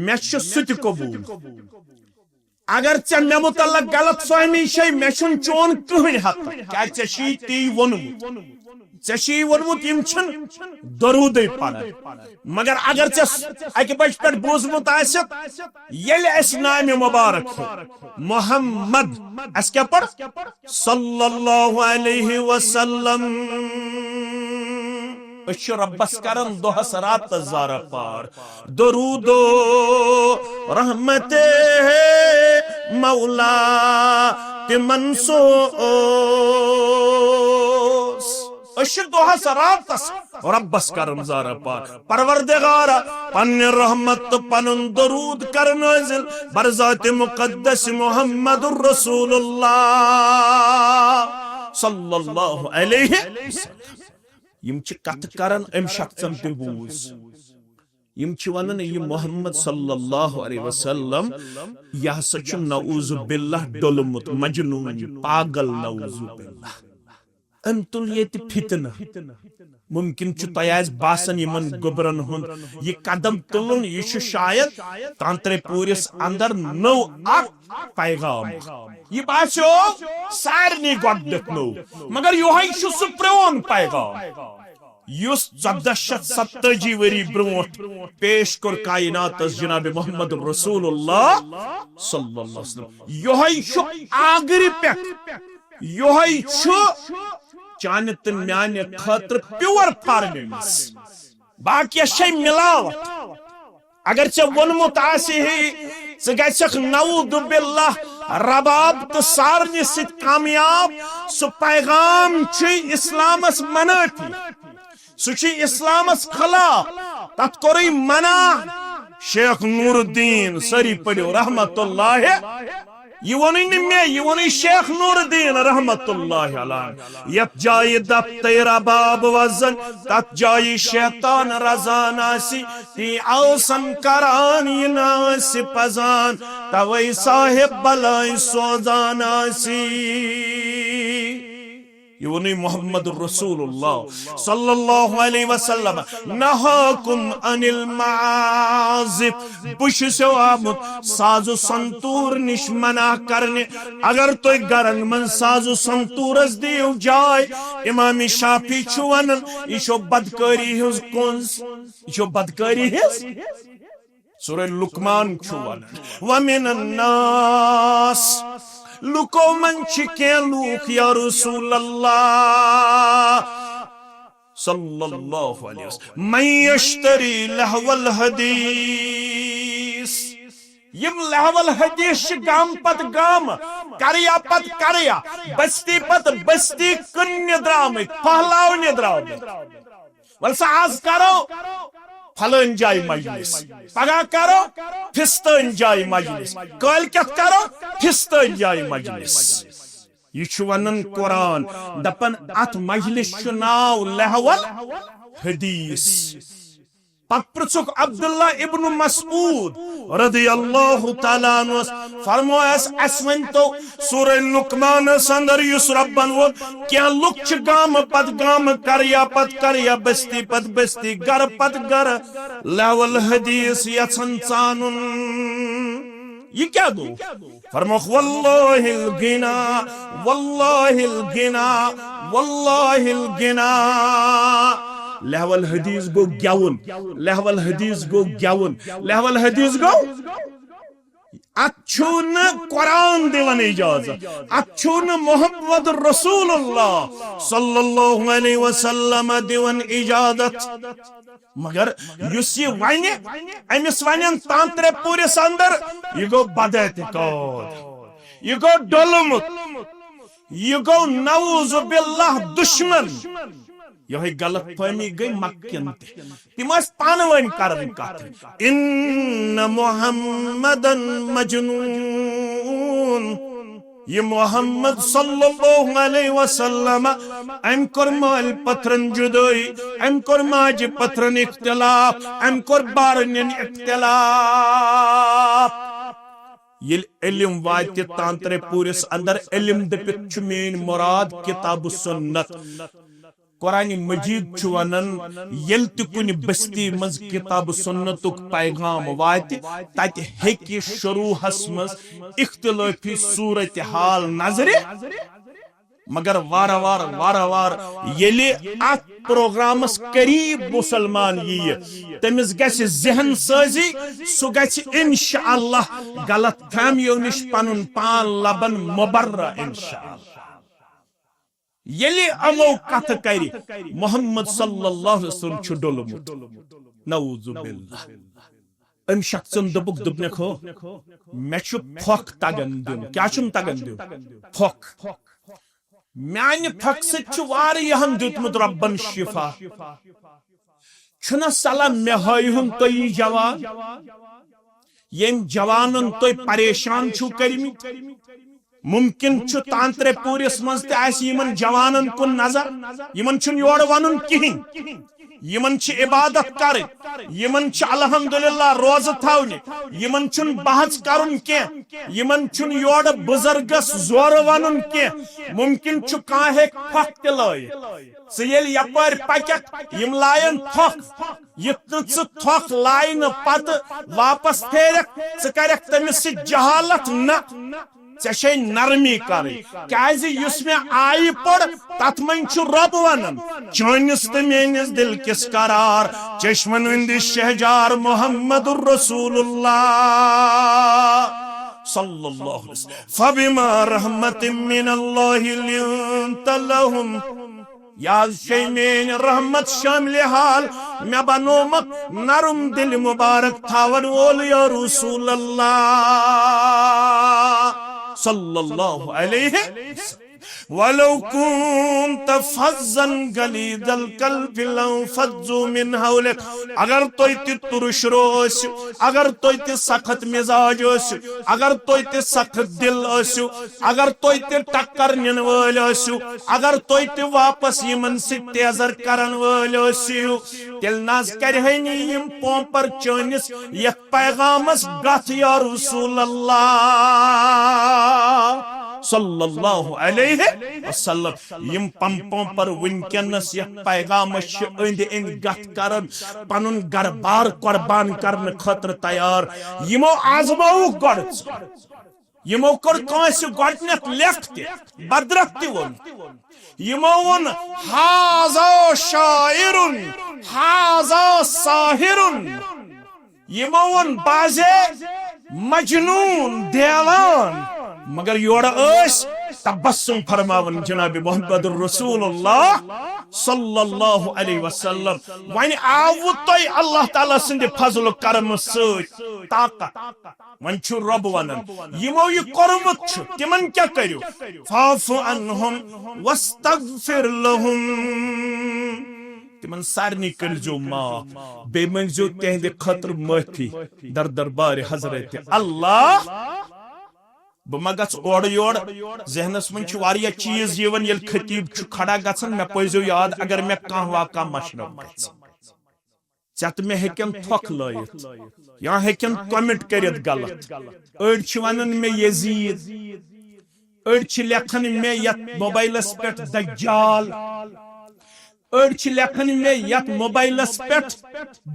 मे सुत कबूल अगर चे मे मुतल्लक गलत फहमी शे मे शुन चोन कहीं हद तक क्या चे ती वोनुमुत चे वोनुमुत यम छन दरूद पढ़ मगर अगर चे अक बच पे बोजमुत येल अस नाम मुबारक मोहम्मद अस क्या पढ़ सल्लल्लाहु अलैहि वसल्लम रब्बस करन दोहस रात ज़ारा पार दरूदो रहमते मौला तिमनसो दोहस रातस रब्बस करन ज़ारा पार परवरदिगारा पन्ने रहमत पनुन दरूद कर नाज़िल बरज़ात मुक़द्दस मुहम्मदुर रसूलुल्लाह सल्लल्लाहु अलैहि वसल्लम यम कथ करन अम शख्सन ते बूज यम वनन ये मोहम्मद सल्लल्लाहु अलैहि वसल्लम यह सच नऊज़ बिल्लाह डोलमुत मजनून पागल नऊज़ बिल्लाह अम तुल ये फितना मुमकिन तयाज बासन यमन गुबरन हुन ये कदम तुलन ये शायद तांत्रे पूरिस अंदर नौ पैगाम ये बासो सारनी गोडक नो मगर योहाई सु प्रोन पैगाम युस 1470 वरी ब्रोट पेश कर कायनात जनाब मोहम्मद रसूलुल्लाह सल्लल्लाहु अलैहि वसल्लम योहाई छु आगरि पे योहाई छु चान तन म्यान खतर प्योर फार्मिंग्स बाकी शे मिलावट अगर चे वोनमुत आसे चे गछक नऊद बिल्लाह रबाब तो सारने से कामयाब सु पैगाम छे इस्लामस मनाती सुची इस्लामस खिलाफ तत कोई मना शेख नूरुद्दीन सरी पढ़ो रहमतुल्लाह ये वोनी शेख नूरुद्दीन रहमतुल्लाह अलैह यत जाय दब तेरा बाब वजन तत जाय शैतान रजान आसी ती आसन करान ये नास पजान तवै साहिब बलाई सोजान आसी ये वोनी मोहम्मद रसूलुल्लाह सल्लल्लाहु अलैहि वसल्लम नहाकुम अनिल माजिफ बुश से आमुत साजो संतूर निश मना करने अगर तो गरन मन साजो संतूरस दियो जाय इमाम शाफी छुवन इशो बदकारी हिज कुंस इशो बदकारी हिज सूरह लुकमान छुवन व मिनन नास लुको मंच के लूक या रसूल अल्लाह सल्लल्लाहु अलैहि वसल्लम मैं यश्तरी लहवल हदीस यम लहवल हदीस गाम पत गाम करया पत करया बस्ती पत बस्ती कन्य द्राम पहलावने द्राम वलसा आज करो फलन जाय मजलिस पगा करो फिस्तन जाय मजलिस कल क्या करो फिस्तन जाय मजलिस ये वनन कुरान दपन अत मजलिस नाव लहवल हदीस पक पृछुक अब्दुल्ला इब्न मसऊद रदियल्लाहु ताला अन्हु फरमायस असवन तो सूरह लुकमान अंदर युस रब्बन वो क्या लुक छ गाम पत गाम करया पत करया बस्ती पत बस्ती घर पत घर लहवल हदीस यछन चानुन ये क्या गो फरमाख वल्लाहिल गिना वल्लाहिल गिना वल्लाहिल गिना लहवल हदीस गो ग्यावन लहवल हदीस गो ग्यावन लहवल हदीस गो अच्छुन कुरान दिवन इजाजत अच्छुन मोहम्मद रसूलुल्लाह सल्लल्लाहु अलैहि वसल्लम दिवन इजाजत मगर युस ये वने अमिस वनन तांत्रे पूरे अंदर ये गो बदअतिकाद ये गो डोलमुत ये गो नऊज़ बिल्लाह दुश्मन यह गलत फहमी गई मक्कन तिम पानवन कर इन मुहम्मदन मजनून ये मोहम्मद सल्लल्लाहु अलैहि वसल्लम अम कर माल पत्रन जुदाई अम कर माज पत्रन इख्तिलाफ अम कर बारन इख्तिलाफ ये इल्म वात तांत्रे पूरिस अंदर इल्म दपित मेन मुराद किताब सुन्नत कुरान मजीद वनन यल तुन बस्ती मज किताब सुन्नतुक पैगाम वात तत हेकि शुरूहस मज इख्तिलाफी सूरत हाल नजरे मगर वार वार येले अत प्रोग्रामस करीब मुसलमान यी तमिस गछ जहन साजी सु गछ इंशाअल्लाह गलत फहमियों निश पनुन पान लबन मुबर्रा इंशाअल्लाह येले अमो कथ करी मोहम्मद सल्लल्लाहु अलैहि वसल्लम छु डोलमुत नऊज़ु बिल्लाह अम शख्सन दबुक दुबने खो मे छु फक तगन दिन क्या छुम तगन दिन फक म्यान फक सु वारियहन दितमुत रब्बन शिफा छुना सलाम मे हायहुन तोय जवान येम जवानन तोय परेशान छु करमी मुमकिन छु तांत्रे पूरिस मज तमन जवानन कुन नजर यमन छु योर वनुन किहिन यमन छु इबादत कर यमन छु अल्हम्दुलिल्लाह रोज थावने यमन छु बहस करुन के यमन छु योर बुजुर्गस जोर वनुन के मुमकिन छु काहे फक तलय सेल यपर पकक यम लायन थक यत थक लाइन पत वापस फेरक स करक तमिस जहालत न ऐसे नरमी कर मे आई पड़ तथ मन रब वन चनिस तो मेनिस दिल किस करार चश्मन हंद शहजार मोहम्मदुर रसूलुल्लाह सल्लल्लाहु अलैहि वसल्लम फबिमा रहमतिन मिनल्लाहि लिंत लहुम याद मेन रहमत शामिल हाल मे बनोमक नरम दिल मुबारक थावन ओल या रसूल अल्लाह सल्लल्लाहु अलैहि वसल्लम वलो कुंत फज़्ज़न गलीज़ल क़ल्बि लंफ़ज़्ज़ू मिन हौलिक अगर तोय ते तुरुशरो ओसु अगर तोय ते सख्त मिजाज ओसु अगर तोय ते सख्त दिल ओसु अगर तोय ते टक्कर निन वोल ओसु अगर तोय ते वापस यमन से तेजर करन वोल ओसु तेल नाज करहनी यम पोंपर चनिस यक पैगामस गथ या रसूल अल्लाह सल्लल्लाहु अलैहि वसल्लम यम पंपों पर विनकनस यह पैगाम अंद अंद गथ करन पनुन गरबार कुर्बान करन खतर तैयार यमो आजमो गड यमो कर कांस गडनत लेफ्ट बदरत वोन यमो वोन हाजा शाइरुन हाजा साहिरुन यमो वोन बाजे मजनून देवान मगर योड़ तबस्सुम फरमावन जनाब मोहम्मद रसूलुल्लाह सल्लल्लाहु अलैहि वसल्लम वन आव तोय अल्लाह ताला सिंद फजल करम सत ताकत वन छु रब वनन यमो ये करमुत छु तिमन क्या करियो फाफु अनहुम वस्तगफिर लहुम तिमन सारनी कर जो मां बेमन जो तेहदे खतर माफी दर दरबार हजरत अल्लाह बमगस ओड़ योड़ जहनस मन चीज यवन ये खतीब खड़ा गसन मे पजो याद अगर मे कह वाका मशरफ चत मे हेकन थक लयत या हेकन कमेंट करित गलत अड़ वनन मे यजीद अड़ लेखन मे यत मोबाइलस पे दज्जाल अड़ लेखन मे यत मोबाइलस पे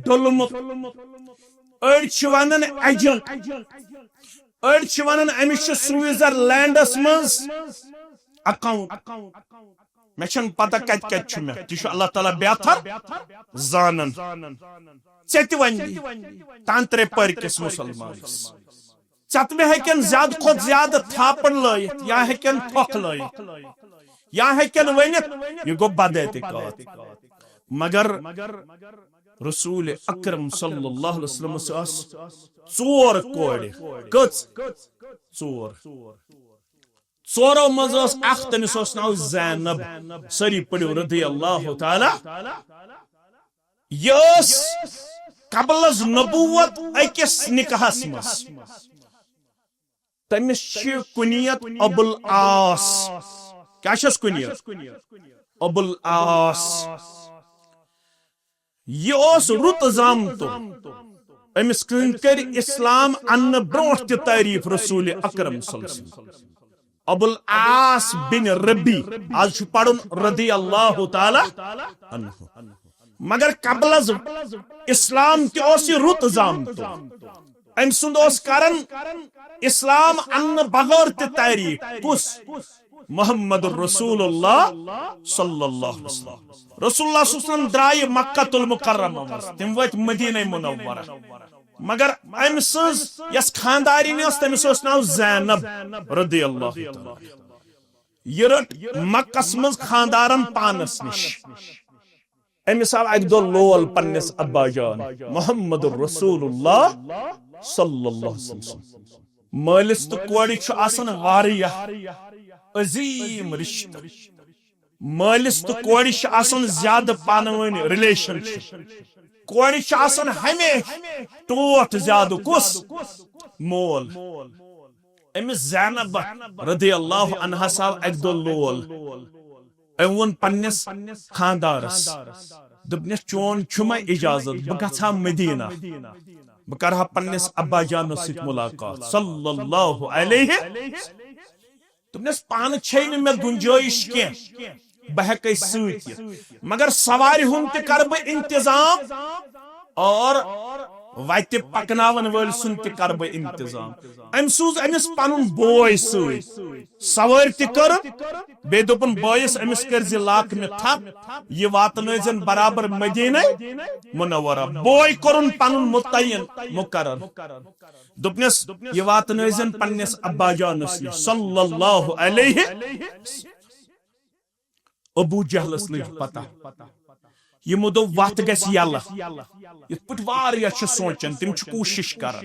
डोलमुत अड़ वनन अजल अड़ वन अमिस स्विट्जरलैंडस मज अकाउंट मे पता कत मे अल्लाह ताला बेहतर जानन वन तंत्रे परकिस मुसलमान चत मे हेकन ज्यादा खुद ज्यादा थापन लयत या हेकन थोक लयत या हेकन वनित यह गो बदएतिकाद मगर रसूल अकरम सल्लल्लाहु अलैहि वसल्लम चोर कोड़ कच चोर ोरो मज तमिस नाव ज़ैनब सरी पढ़ो रदी अल्लाह ताला यस कबल नबूवत अकिस निकाहस मस तमिस कुनियत अबुल आस क्या कुनियत अबुल आस यह रुत जामतो अमिस कर इस्लाम अन्न ब्रोह त तारीफ रसूल अकरम अबुल आस बिन रबी आज पढ़ुन रदी अल्लाह ताला अन्हु मगर कबल इस्लाम के रुत जामतो अम सुंद करन इस्लाम अन्न बगैर त तारीफ कुस मोहम्मद रसूलुल्लाह सल्लल्लाहु अलैहि वसल्लम रसूलुल्लाह सल्लल्लाहु द्राय मक्कातुल मुकर्रमा तिम वत मदीना मुनव्वरा मगर अम सज यस खानदारिन तमिस नाव ज़ैनब रदियल्लाहु ताला यह रट मक्कस मज खानदारन पानस निश अमिस आव अक दो लोल पन्निस अब्बा जान मोहम्मद रसूलुल्लाह सल्लल्लाहु अलैहि वसल्लम मालिस तो कोड़ी छु आसन वारिया अजीम रिश्ता मालिस तो कोड़ी छु आसन ज्यादा पानवन रिलेशन कोड़ी छु आसन हमेश टोट ज्यादा कुस मोल अमिस ज़ैनब रदियल्लाहु अन्हा साव अक दो लोल अवन पन्निस खानदारस दपनिस चोन छुमा इजाजत बह गहा मदीना बह करहा पन्निस अब्बा जान सत मुलाकात सल्लल्लाहु अलैहि दपनिस पान छे मे गुंजाइश के बह हेक सत मगर सवारी हुन त कर बह इंतजाम और वत पकनावन वल सुन त कर बह इंतजाम अम सूज अमिस पनुन बोय सवार त कर बे दोपन बोयस अमिस कर जि लाक में थप ये वातनजन बराबर मदीना मुनव्वरा बोय करन पनुन मुतयन मुकर्रर दोपनस ये वातनजन पन्निस अब्बा जानस सल्लल्लाहु अलैहि अबू जहलस लग पता यमो दो वत गस यल्ला इत पट वारिया छ सोचन तिम छ कोशिश कर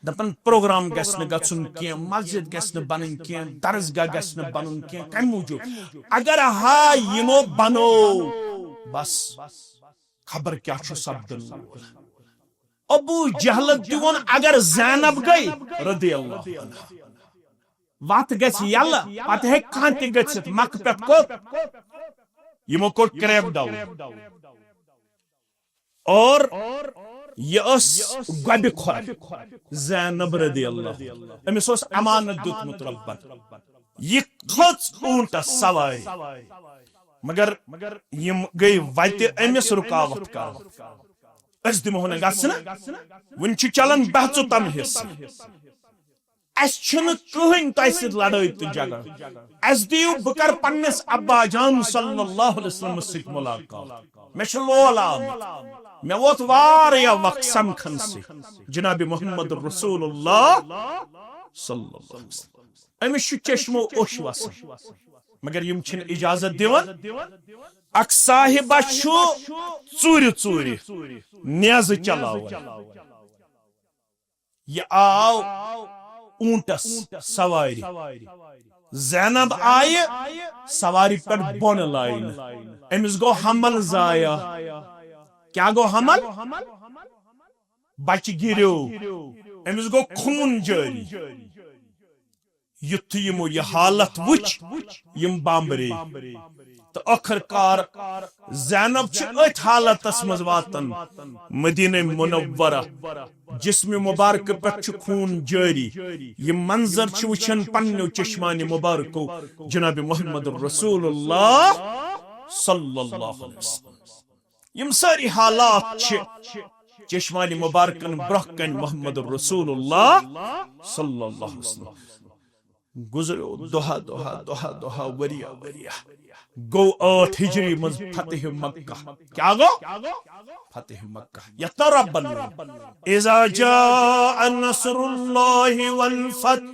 दपन प्रोग्राम गस न गछुन के मस्जिद गस न बनन के दरसगाह गस न बनन के कम मौजूद अगर हा यमो बनो बस खबर क्या छ सब्दन अबू जहल दिवन अगर ज़ैनब गई रदियल्लाहु अन्हा वत गस यल्ला पत है कांति गछत मक पेट को यमो को क्रैप डाउन और यस गब खोर ज़ैनब रदियल्लाहु अमिस अमानत दुतमुत रब्बन ये खच ऊंट सवारी मगर यम गई वत अमिस रुकावट कर अस दिमो न गसन वन छ चलन बहचो तम हिस्स अस छन कहन तय सिद लड़ाई तो झगड़ अस दियो बकर पन्निस अब्बा जान सल्लल्लाहु अलैहि वसल्लम सित मुलाकात मे छ लोला मे वोत वारिया वक्त समखन से जनाब मोहम्मद रसूलुल्लाह सल्लल्लाहु अलैहि वसल्लम अमिस चश्मो ओश वस मगर यम छिन इजाजत दिवन अक साहिबा छु चूरी नेज चलावन ये आओ ऊंटस सवारी ज़ैनब आय सवारी पर बोन लाइन अमिस गो हमल जाया क्या गो हमल बच गिरो अमिस गो खून जारी युथ यमो ये हालत वुच यम बांबरे तो आखिरकार ज़ैनब छ अथ हालतस मज वातन मदीना मुनव्वरा जिस्म मुबारक पर छ खून जारी ये मंजर छ वचन पन्नो चश्मानी मुबारको जनाब मोहम्मद रसूलुल्लाह सल्लल्लाहु अलैहि वसल्लम यम सारी हालात छ चश्मानी मुबारकन ब्रहकन मोहम्मद रसूलुल्लाह सल्लल्लाहु अलैहि वसल्लम गुजरो दोहा दोहा दोहा दोहा वरिया वरिया गो 8 हिजरी मज फतेह मक्का क्या गो फतेह मक्का यत्ता रब्बन इज़ा जाअ नस्रुल्लाहि वल फथ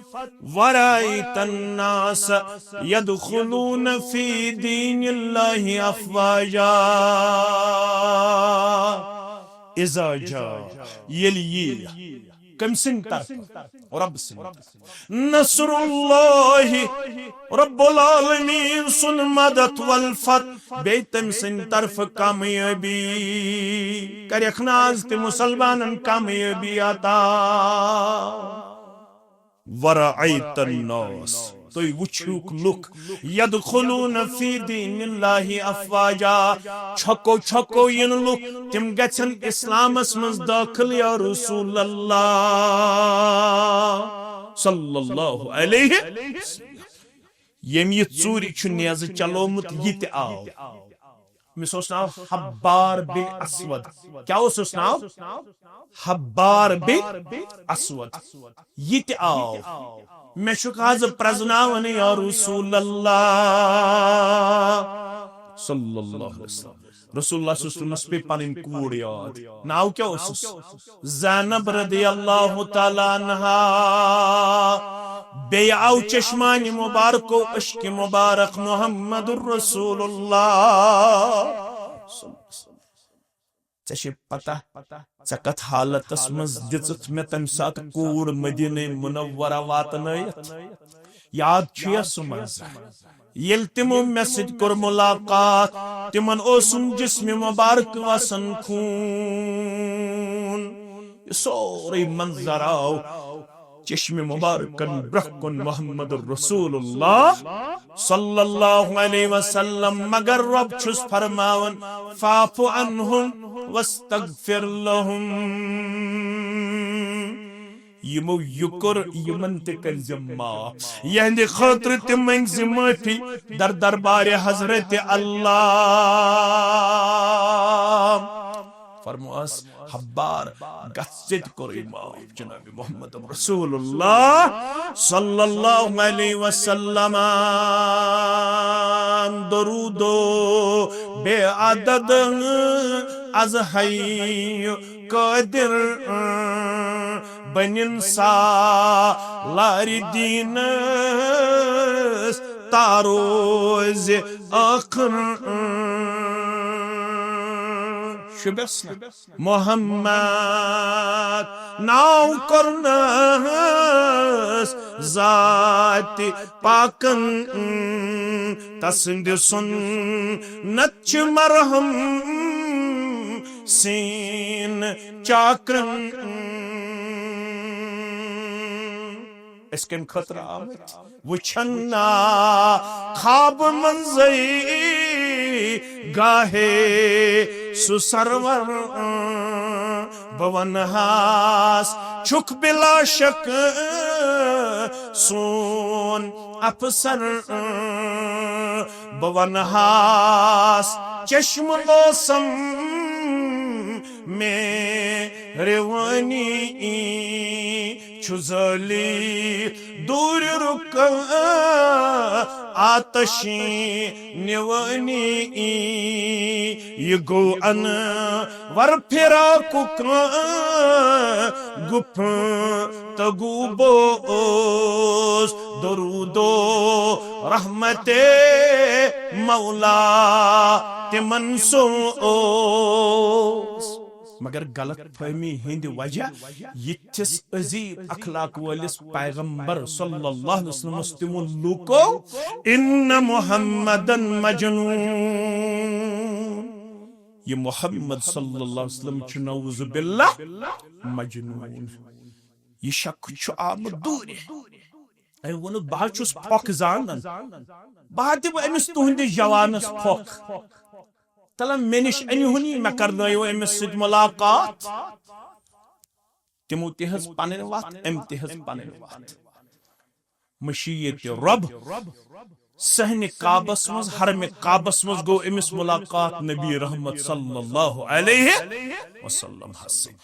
वराइतन नास यदखुलून फी दीनिल्लाहि अफवाजा इज़ा जाअ यली कम सिंह तरफ रब सिंह नसरुल्लाहि रब्बुल आलमीन सुन मदद वल फत बे तम सिंह तरफ कामयाबी करख नाज ते मुसलमानन कामयाबी आता वरअयतन नास तो वुछुक लुक यदखुलून फी दीनिल्लाहि अफवाजा छको छको इन लुक तिम गछन इस्लामस मज दाखिल या रसूल अल्लाह सल्लल्लाहु अलैहि यम ये चूरी छु नेज चलोमुत यित आव मिस नाव हब्बार बिन अस्वद क्या उस नाव हब्बार बिन अस्वद यित आव मैं शुकाज प्रजनावन या रसूल अल्लाह सल्लल्लाहु अलैहि वसल्लम रसूलुल्लाह सल्लल्लाहु अलैहि वसल्लम पे पनिन कूड़ याद नाव क्या उस ज़ैनब रदियल्लाहु ताला अन्हा बेआउ चश्मानी मुबारको अश्क मुबारक मुहम्मदुर रसूलुल्लाह चे पता चे कत हालतस मज दित मे तम सात कूड़ मदीने मुनव्वरा वातनयत याद छुया सु मंजर येल तिमो मे सिद कोर मुलाकात तिमन ओसुम जिस्म मुबारक वसन खून सोरे मंजर आओ चश्मे मुबारकन ब्रहकुन मोहम्मद रसूलुल्लाह सल्लल्लाहु अलैहि वसल्लम मगर रब छुस फरमावन फाफु अन्हुम वस्तगफिर लहुम यमो युकर यमन ते कर जम्मा यहंदे खातिर ते मंग माफी दर दरबार हजरत अल्लाह फरमास हब्बार गस्सित करो माफ जनाब मोहम्मद रसूलुल्लाह सल्लल्लाहु अलैहि वसल्लम दरूदो बे अदद अज हय कादिर बनिन सा लारी दीन तारोज आखर मोहम्मद नाव करनस जात पाकन तसंद सुन नच मरहम सीन चाक्रन इसके खतरा वुछन्ना खाब मंजई गाहे सुसरवर भवन हास छुक बिला शक सोन अफसर भवन हास चश्म मौसम में रेवानी छुजली दूर रुक आतशी निवनी ये गो अन वर फिरा कुक गुफ तगुबोस दरूदो रहमते मौला तिमनसोस मगर गलत फहमी हिंद वजह यिथिस अजीब अखलाक वालिस पैगंबर सल्लल्लाहु अलैहि वसल्लम तिमुन लुको इन्न मुहम्मदन मजनून ये मोहम्मद सल्लल्लाहु अलैहि वसल्लम छु नऊज़ु बिल्लाह मजनून ये शक छु आम दूर ए वन बह छुस फोक जानन बह दिव अमिस तुहंदि जवानस फोक तलम मेनिश अनिहुनी मे करनायो अमिस सिद मुलाकात तिमो तिहज पनन वत एम तिहज पनन वत मशीयत रब सहन काबस मज हरम काबस मज गो अमिस मुलाकात नबी रहमत सल्लल्लाहु अलैहि वसल्लम हसन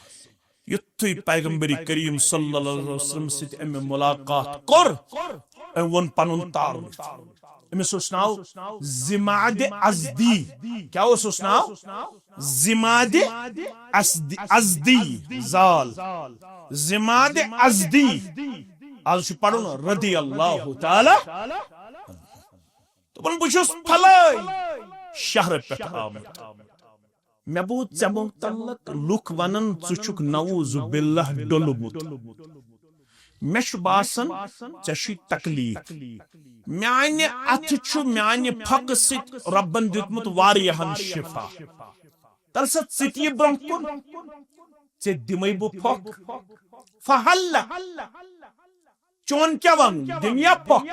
युत्थुई पैगंबरी करीम सल्लल्लाहु अलैहि वसल्लम सिद एम मुलाकात कर एम वन पनुन तारुफ अमिस नाव जिमाद अजदी क्या उस नाव जिमाद अजदी जाल जिमाद अजदी आज पढ़ो ना रदी अल्लाह ताला तो बन बुझुस फलाई शहर पे आमद मे बूद चे मुतल्लक लुक वनन चुक नऊज बिल्लाह डोलमुत मे बासन चे तकलीफ म्याने अथ म्याने फक सित रब्बन दितमुत वारियाहन शिफा तल सा चित ब्रोह कुन चे दिमै बु फक फहल्ला चोन क्या वन दुनिया फक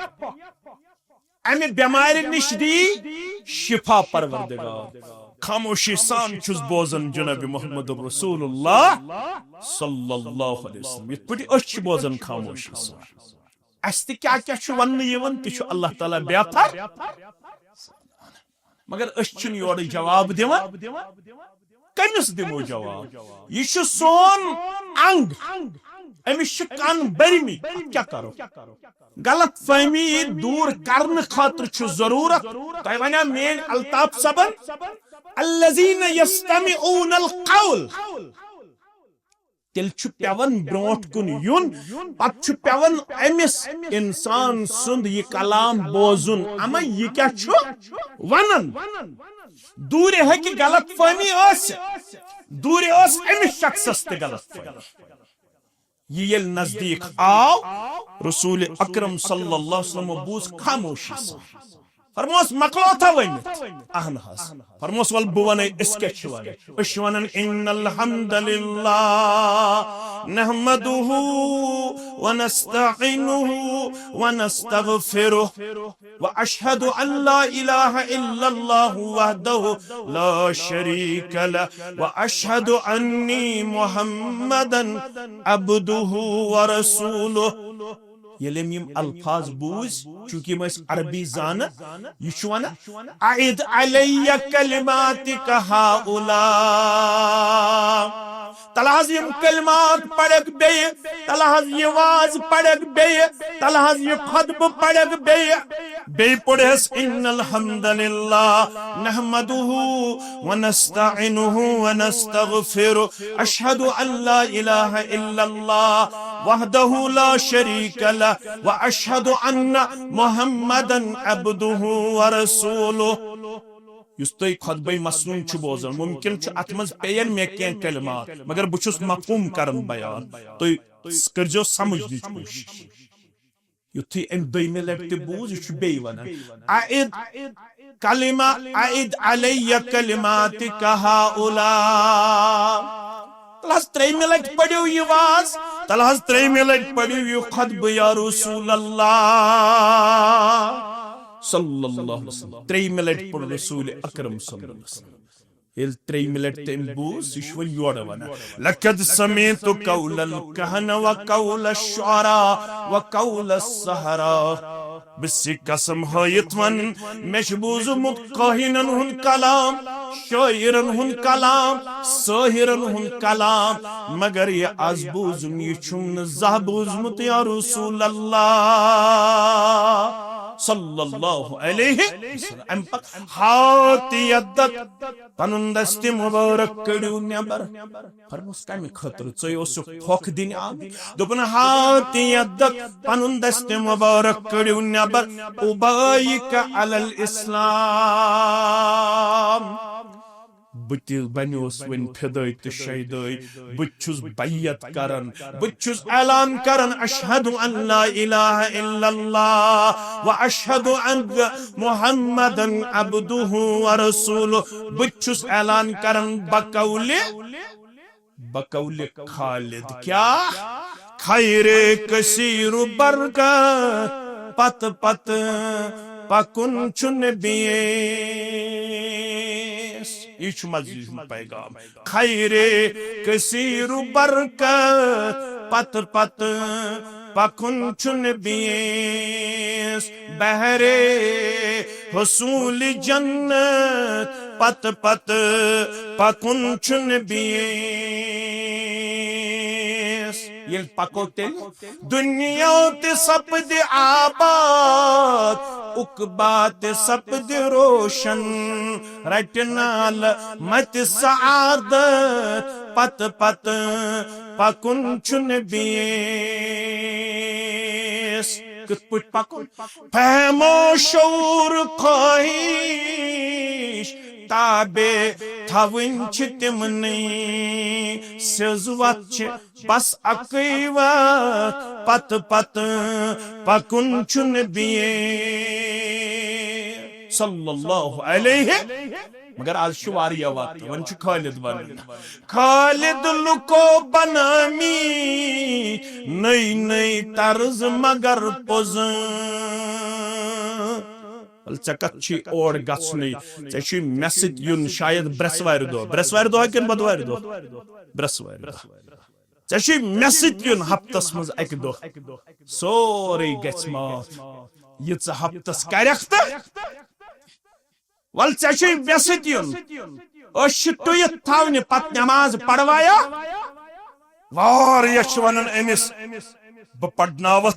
अमे बेमारि निश दी शिफा परवरदिगार खामोशी सान छुस बोजन जनाब मोहम्मद रसूलुल्लाह सल्लल्लाहु अलैहि वसल्लम इत पटी अश बोजन खामोशी सान अस्ति क्या क्या छु वन यवन ति छु अल्लाह ताला बेहतर मगर अश छु योर जवाब दिवन कमिस दिमो जवाब ये छु सोन अंग अमिस छु कान बरमी क्या करो गलत फहमी दूर करने खातिर छु जरूरत तय वना मेन अल्ताफ सबन अल्लज़ीन यस्तमिऊन अलक़ौल तिल छु पेवन ब्रोट कुन युन पत छु पेवन अमिस इंसान सुंद ये कलाम बोजुन अमा ये क्या छु वनन दूरे है कि गलत फहमी ओस दूरे ओस अमिस शख्सस ते गलत फहमी ये यल नजदीक आओ रसूल अकरम सल्लल्लाहु अलैहि वसल्लम बूस खामोशी से फरमोस मकलो था वही अहन हस फरमोस वल बुवने इसके छुवाने अशवनन इन्नल हम्दुलिल्लाह नहमदुहु व नस्तईनुहु व नस्तगफिरुह व अशहदु अन ला इलाहा इल्लल्लाह वहदहु ला शरीक लह व अशहदु अन्नी मुहम्मदन अब्दुहु व रसूलुह यलेम यम अल्फाज बूज चूंकि मैं अरबी जान ये वन आइद अलैया कलिमातिक हाउला तलहज यम कलिमात पढ़क बे तलहज ये वाज पढ़क बे तलहज ये खुतब पढ़क बे पढ़स इन्नल हम्दुलिल्लाह नहमदुहु व नस्तईनुहु व नस्तगफिरुह अशहदु अन ला इलाहा इल्लल्लाह वहदहु ला शरीक लह व अशहदु अन्ना मुहम्मदन अब्दुहु व रसूलुह युस तय खुतबे मसनून छु बोजन मुमकिन छु अतमज पेयन मे केन कलिमात मगर बुछुस मफहूम करन बयान तय करजो समझ कोशिश युथि एम दोइमे लटते बूज छु बे वना आइद कलिमा आइद अलैया कलिमातिक हाउला तलहज त्रेमे लट पढ़ियो ये वाज तलहज त्रेमे लट पढ़ियो ये खुतब या रसूल अल्लाह सल्लल्लाहु अलैहि वसल्लम त्रेमे लट पढ़ रसूल अकरम सल्लल्लाहु अलैहि वसल्लम इल त्रेमे लट तेम बूज इश्वन योड़ वना लकद समीतु कौलल कहन व कौल शुअरा व कौल सहरा बिस्सी कसम हयत वन मेशबूज मुत काहिनन हुन कलाम शायरन हुन कलाम साहिरन हुन कलाम मगर ये अजबूजुम ये छुम ज़हबूज मुत या रसूल अल्लाह सल्लल्लाहु अलैहि वसल्लम हाथ यद्दत पनुन दस्ति मुबारक कड़ियो नेबर फरमोस कामि खतर चयोसु फोक दिन आ दोपन हाथ यद्दत पनुन दस्ति मुबारक कड़ियो नेबर उबाइक अलल इस्लाम बुत बनियोस वन फिदय तो शहीदय बुछुस बैयत करन बुछुस ऐलान करन अशहदु अन ला इलाहा इल्लल्लाह व अशहदु अन्न मुहम्मदन अब्दुहु व रसूलुह बुछुस ऐलान करन बकौले खालिद क्या खैरे कसीरु बरकत पत पत पकुन चुन बिए इच मजीद पैगाम खैरे कसीरु बरकत पत पत पकुन चुन बिएस बहरे हुसूल जन्नत पत पत पकुन चुन बिएस ये पको तेल दुनिया ते सपद आबाद उकबात सपद रोशन रटनाल मत सादत पत पत पकुन चुन बीस कुछ पकुन फहमो शौर ख्वाहिश ताबे थवन तिमने सिज वत बस अकई वत पत पत पकुन चुन बिये सल्लल्लाहु अलैहि मगर आज वारिया वात वन खालिद वन खालिद लुको बनामी नई नई तर्ज मगर पोज चकच्छी और गसनी चेशी मैसेज युन शायद ब्रेसवार दो किन बदवार दो ब्रेसवार दो चेशी मैसेज युन हफ्तस मज एक दो सोरे गछ मात ये हफ्तस करख वल चेशी मैसेज युन तुत थवने पत नमाज पढ़वाया वारिया वनन अमिस बह पढ़नावत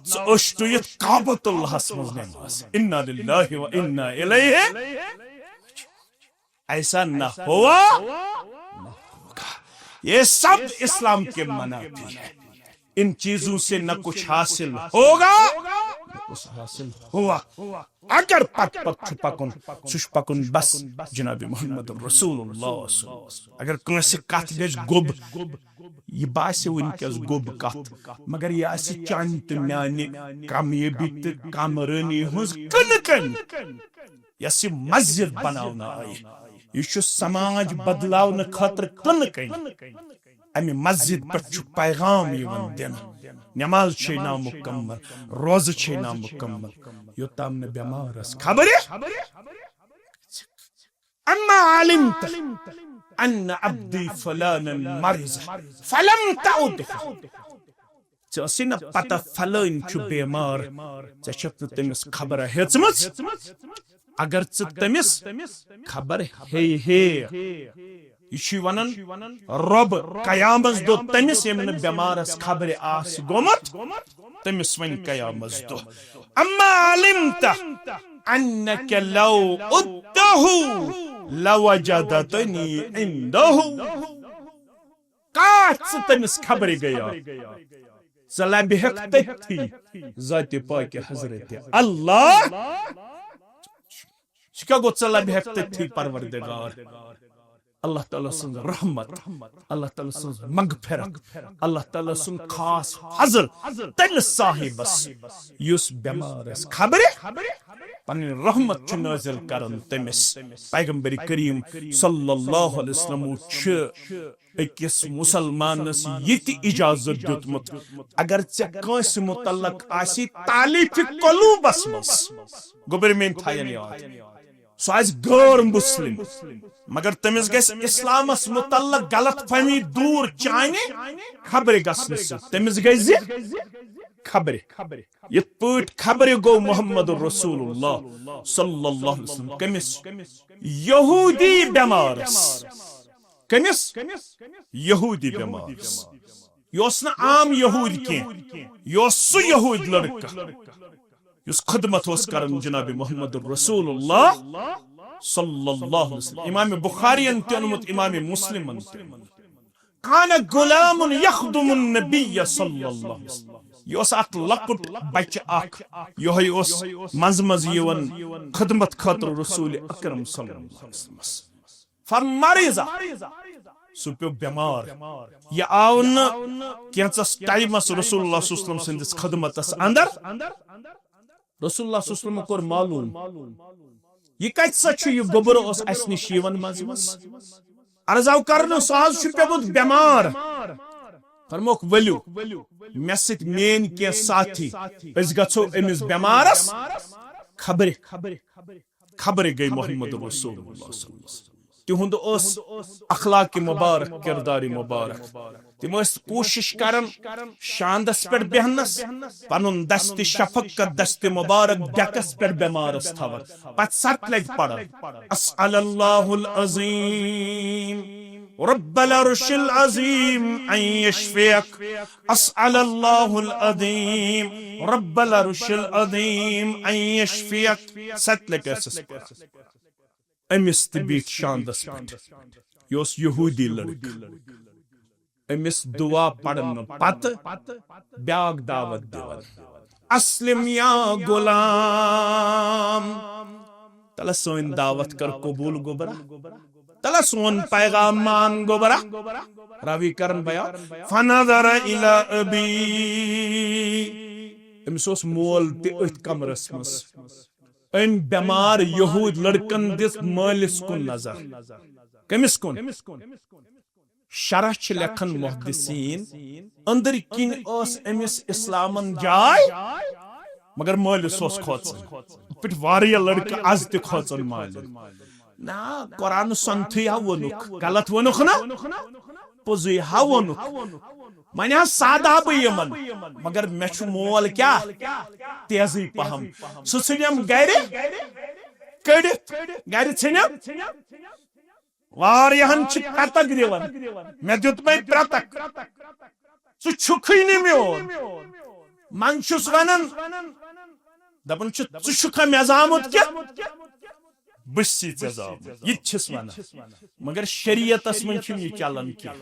तुत काबतुल्लाहस मज नमाज इन्ना लिल्लाहि व इन्ना इलैहि ऐसा न हुआ न होगा। ये सब इस्लाम के मनाफी है। इन चीजों से न कुछ हासिल होगा न कुछ हासिल हुआ। अगर पक पक पकुन सुश पकुन बस जनाब मोहम्मद रसूलुल्लाह अगर कंसे कथ गज गोब ये बासे वनकस गोब कथ मगर यह चान तो म्याने कामयाबी तो कामरानी हज कन यस मस्जिद बनाना आई यह समाज बदलाव खतर कन अमे मस्जिद पे पैगाम दिन नमाज ना मुकम्मल रोज ना मुकम्मल योताम ने बेमार खबर अम्मा आलिमत अन्न अब्दी फलानन मरिज फलम तउद चसी न पता फलान छु बेमार चछत तमिस खबर हेचमस अगर तमिस खबर हे यह वनन रब कयामस दो तमिस यम बेमारस खबर आस गोमत तमिस वन कयामस दो अम्मा आलिमत अन्नक लौ उद्दहु लवजदतनी इंदहु काच तमिस खबर गया सलाम हकती जाति पाक हजरत अल्लाह शिका गो सलाम हकती परवरदिगार अल्लाह ताला सुन रहमत अल्लाह ताला सुन मगफिरत अल्लाह ताला सुन खास हजर तल साहिबस युस बेमारस खबर पन रहमत छु नाजिल करन तमिस पैगंबर करीम सल्लल्लाहु अलैहि वसल्लम छु अकिस मुसलमानस यति इजाजत दितमुत अगर चे कांस मुतल्लक आसी तालीफ कलूबस मस गोबर में थायन याद सो आज गैर मुस्लिम मगर तमिस गस इस्लामस मुतल्लक गलत फहमी दूर चाने खबर गसन से तमिस गज खबर ये पट खबर गो मोहम्मद रसूलुल्लाह सल्लल्लाहु अलैहि वसल्लम कमिस यहूदी बेमारस कमिस यहूदी बेमारस योस न आम यहूद के योस सु यहूद लड़का युस खिदमत होस करन जनाब मोहम्मद रसूलुल्लाह सल्लल्लाहु अलैहि वसल्लम इमाम बुखारी अनमुत इमाम मुस्लिम कान गुलामुन यखदुमुन नबी सल्लल्लाहु अलैहि वसल्लम योस अत लकुट बच अख योहै ओस मंज मंज यवन खिदमत खातिर रसूल अकरम सल्लल्लाहु अलैहि वसल्लम फमरिजा सुप्यो बेमार यह आव न कैंचस टाइमस रसूलुल्लाह सल्लल्लाहु अलैहि वसल्लम सिंदिस खिदमतस अंदर रसूलुल्लाह सल्लल्लाहु अलैहि वसल्लम कोर मालूम यह कत यह गोबर अस निश मज अर्जाव कर सह पेमुत बेमार फरमोक वलू मे सत मेन के साथी गो अमिस बेमारस खबर गई मोहम्मद रसूलुल्लाह तिहुंद अखलाक मुबारक किरदार मुबारक तिम कोशिश करन शांदस पे बेहनस पनुन दस्त शफकत दस्त मुबारक डकस पे बेमारस थवन पत सत लग पड़ अस्अलल्लाहुल अज़ीम रब्बल अर्शिल अज़ीम अन यशफियक अस्अलल्लाहुल अज़ीम रब्बल अर्शिल अज़ीम अन यशफियक सत लग अमिस तबीत शांदस पे योस यहूदी लड़क अमिस दुआ पढ़न पत ब्याग दावत दिवन अस्लिम या गुलाम तला सोइन दावत कर कबूल गोबरा तला सोन पैगाम मान गोबरा रावी करन बया फनदर इला अबी अमिस मोल ते अथ कमरस मस अम बेमार यहूद लड़कन दिस मालिस कुन नजर कमिस कुन शरह लेखन मुहद्दिसीन अंदर किन अमिस इस्लामन जाय मगर मालिस खोचन पे वारिया लड़का आज ते खोचन मालिस ना कुरान संथु वनुक गलत वनुक ना पुजु वनुक मन सादा बमन मगर मे मोल क्या तेजी पहम सम गर कड़ित गर छम वारियाहन ततक दिवन मे दुत मे त्रतक सुखी मोन मन वन दपन षुखा मे जामुत क्या बसी यह वन मगर शरीयतस मन चलन क्या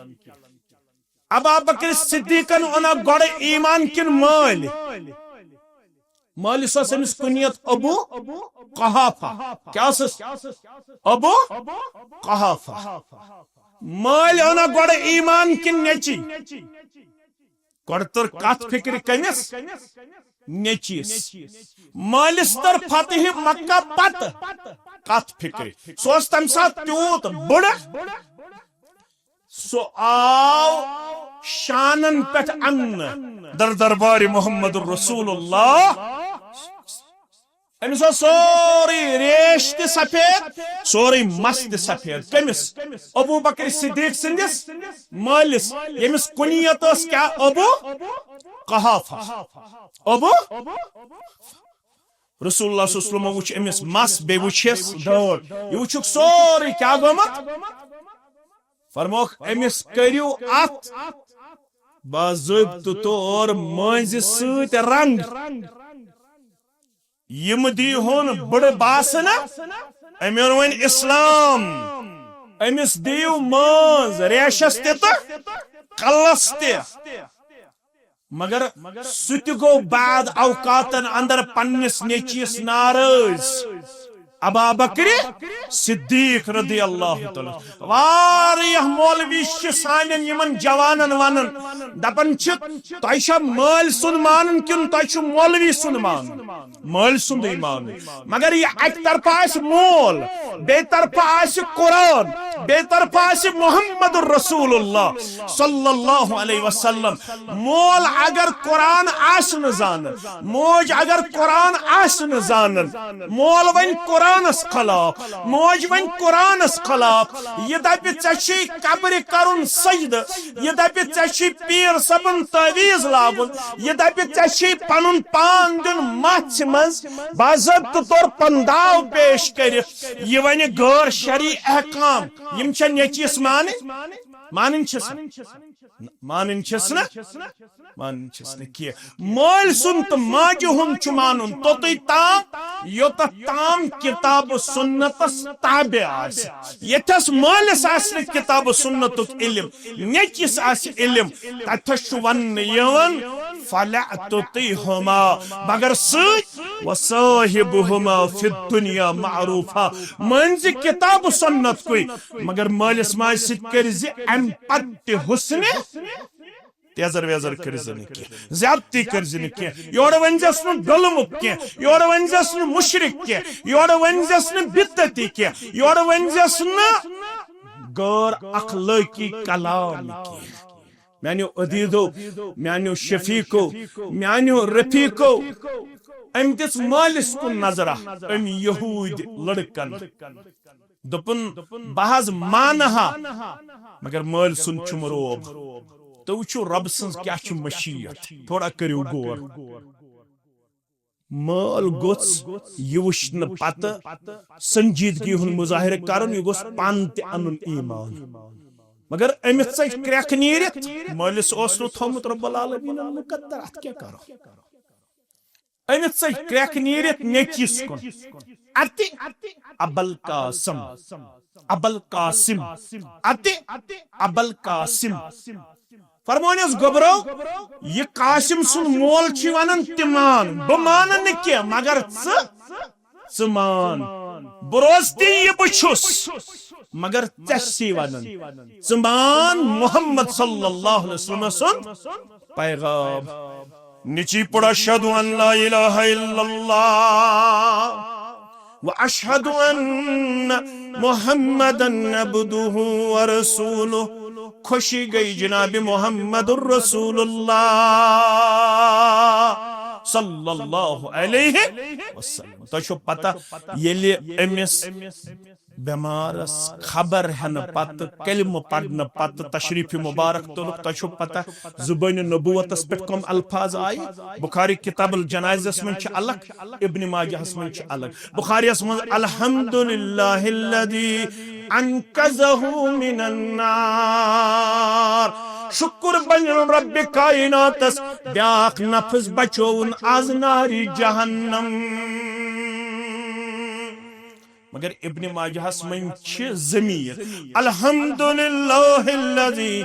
अबू बकर सिद्दीकन ओना गोड़ ईमान किन मालिस अमिस कुनियत अबू कहाफा क्या अबू कहाफा माल ओना गोड़ ईमान किन नेची गोड़ तर कथ फिक्र कमिस नेचीस मालिस तर फतह मक्का पत कथ फिक्र सो तम सात त्यूत बड़ सो आव शानन पे अन्न दर दरबार मोहम्मद रसूलुल्लाह अमिस सोरी रेश ते सफेद सोरी मस्त सफेद कमिस अबू बकर सिद्दीक सिंदिस मालिस यमिस कुनियत क्या अबू कहाफा अबू रसूलुल्लाह सल्लल्लाहु अलैहि वसल्लम वुच अमिस मस बे वुचस दौड़ यह वुचुक सोरी क्या गोमत फरमोख अमिस करियो अत बाज़ाब्त तौर मंज सत रंग यम दी होन बड़ बासना अमे वन इस्लाम अमिस दियो मंज रेशस ते कलस ते मगर सुत गो बाद औकातन अंदर पन्निस नेचीस नाराज अबू बकर सिद्दीक रदी अल्लाह तआला वारिया मौलवी सानन यमन जवानन वनन दपन तह माल सुन मानन किन तह मौलवी सुन मान माल सुन मान मगर यह अक तरफा मोल बे तरफा कुरान बे तरफा मोहम्मद रसूलुल्लाह सल्लल्लाहु अलैहि वसल्लम मोल अगर कुरान आस न जान मोज अगर कुरान आस न जानन मोल वन कुरानस खिलाफ मोज वन कुरानस खिलाफ यह दपि चे कब्र करुन सजद यह दपि चे पीर सबन तवीज लागुन यह दपि चे पनुन पान दिन मछ मज बाज़ाब्त तौर पंदाव पेश कर यह वन गैर शरी अहकाम यम छ नेचीस माने मानन माल सुन तो माज हुन मानुन तोतई ताम योत ताम किताब सुन्नतस ताबे आस यथस मालस आस किताब सुन्नतुक इल्म नेचीस आस इल्म तथश वन यवन फला तुतिहुमा मगर सत वसाहिबुहुमा फिद दुनिया मारूफा मंज किताब सुन्नत कोई मगर मालस माज सित कर अम पत हुस्न तेजर वेजर कर ज्यादती कर योर वनजस डलमुक कह योर वनजस मुशरिक कह योर वनजस बिदती कह योर वनजस गैर अखलाकी कलाम कह मानो अदीदो मानो शफीको मानो रफीको अम दिस मालिस कुन नजरा अम यहूद लड़कन दोपन बहज मानहा मगर माल सुन चुम रोब तो वो रब सं क्या मशीयत थोड़ा करो गौर माल गोस यह वुन पत संजीदगी हुन मुजाहिर कर यह गोस पान ते अन ईमान मगर अमित क्रैक नीरित मालिस थोमुत रब्बुल आलमीन मुकद्दर अत क्या करो अमित क्रैक नीरित नेचीस कुन अति अबल कासिम अति अबल कासिम फरमानिस गोबरो यह कासिम सुन मोल वन तिमान बमान क्या मगर मान बरोज ती यह मगर सी वनन मान मोहम्मद सल्लल्लाहु अलैहि वसल्लम सुन पैगाम निची पड़ा अशहदु अन ला इलाहा इल्लल्लाह व अशहदु अन्न मुहम्मदन अब्दुहु व रसूलुहु खुशी गई जनाब मोहम्मदुर रसूलुल्लाह सल्लल्लाहु अलैहि वसल्लम। तो पता ये अमिस बेमारस खबर हन पत कलम पढ़न पत तशरीफ मुबारक तुल तो पता जुबान नबूवतस पे कम अल्फाज आय बुखारी किताबुल जनाज़स में अलग इब्न माजाहस में अलग बुखारियस में अल्हम्दुलिल्लाहिल्लज़ी अनक़ज़हु मिनन नार शुक्र बन रब कायनातस ब्याख नफ्स बचोन आज नारी जहन्नम। मगर इब्न माजाहस में ज़मीर अल्हम्दुलिल्लाहिल्लज़ी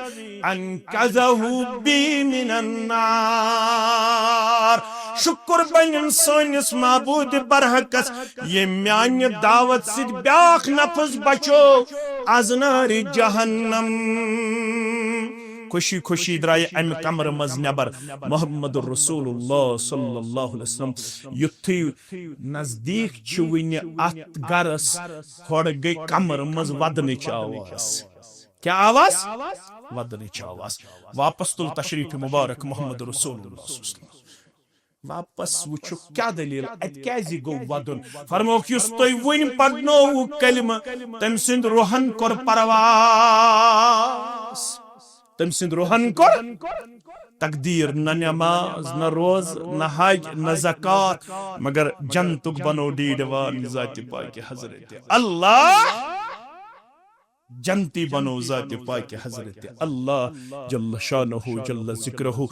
अनक़ज़हु बी मिनन नार शुक्र बन सोनिस माबूद बरहकस ये म्यान दावत सिद ब्याख नफ्स बचो आज नारी जहन्नम। खुशी खुशी द्राय अम कमर मज नबर मोहम्मद रसूलुल्लाह सल्लल्लाहु अलैहि वसल्लम युथी नजदीक वन अत गरस थोड़ गई कमर मज वदनच आवाज क्या आवाज वदनच आवाज वापस तुल तशरीफ मुबारक मोहम्मद रसूलुल्लाह वापस वुचु क्या दलील अत क्या गो वदन फरमोक युस तुम वन पढ़नो कलमा तम सिंद रोहन कोर परवास तम सिंद रोहन को तकदीर न नमाज न रोज न हज न ज़कात मगर जंतुक बनो डीडवान ज़ात पाक हजरत अल्लाह जंती बनो ज़ात पाक हजरत अल्लाह जल्ल शानहु जल्ल ज़िक्रहु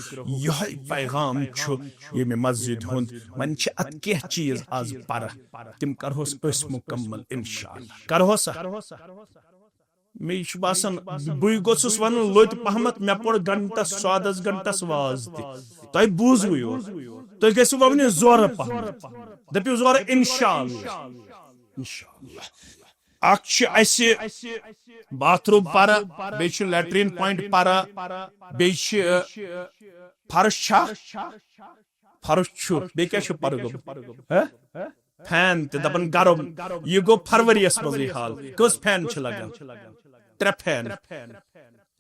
यह पैगाम छु ये में मस्जिद हुंद मन छ अत के चीज आज पर तिम करहोस अस मुकम्मल इंशाअल्लाह करहोस मे बासान बी गोस वन लोत पहमत मे पड़ घंटस 10 घंटस वाज तुम बूजव यो तुम गो वन जोर पहमत दपो जोर इंशाअल्लाह इंशाअल्लाह बाथरूम पारा बे लैट्रिन पॉइंट पारा बे फर्श फर्श बे क्या पर फैन दपन गरम यह गो फरवरियस मज हाल कस फैन लगन 3 फैन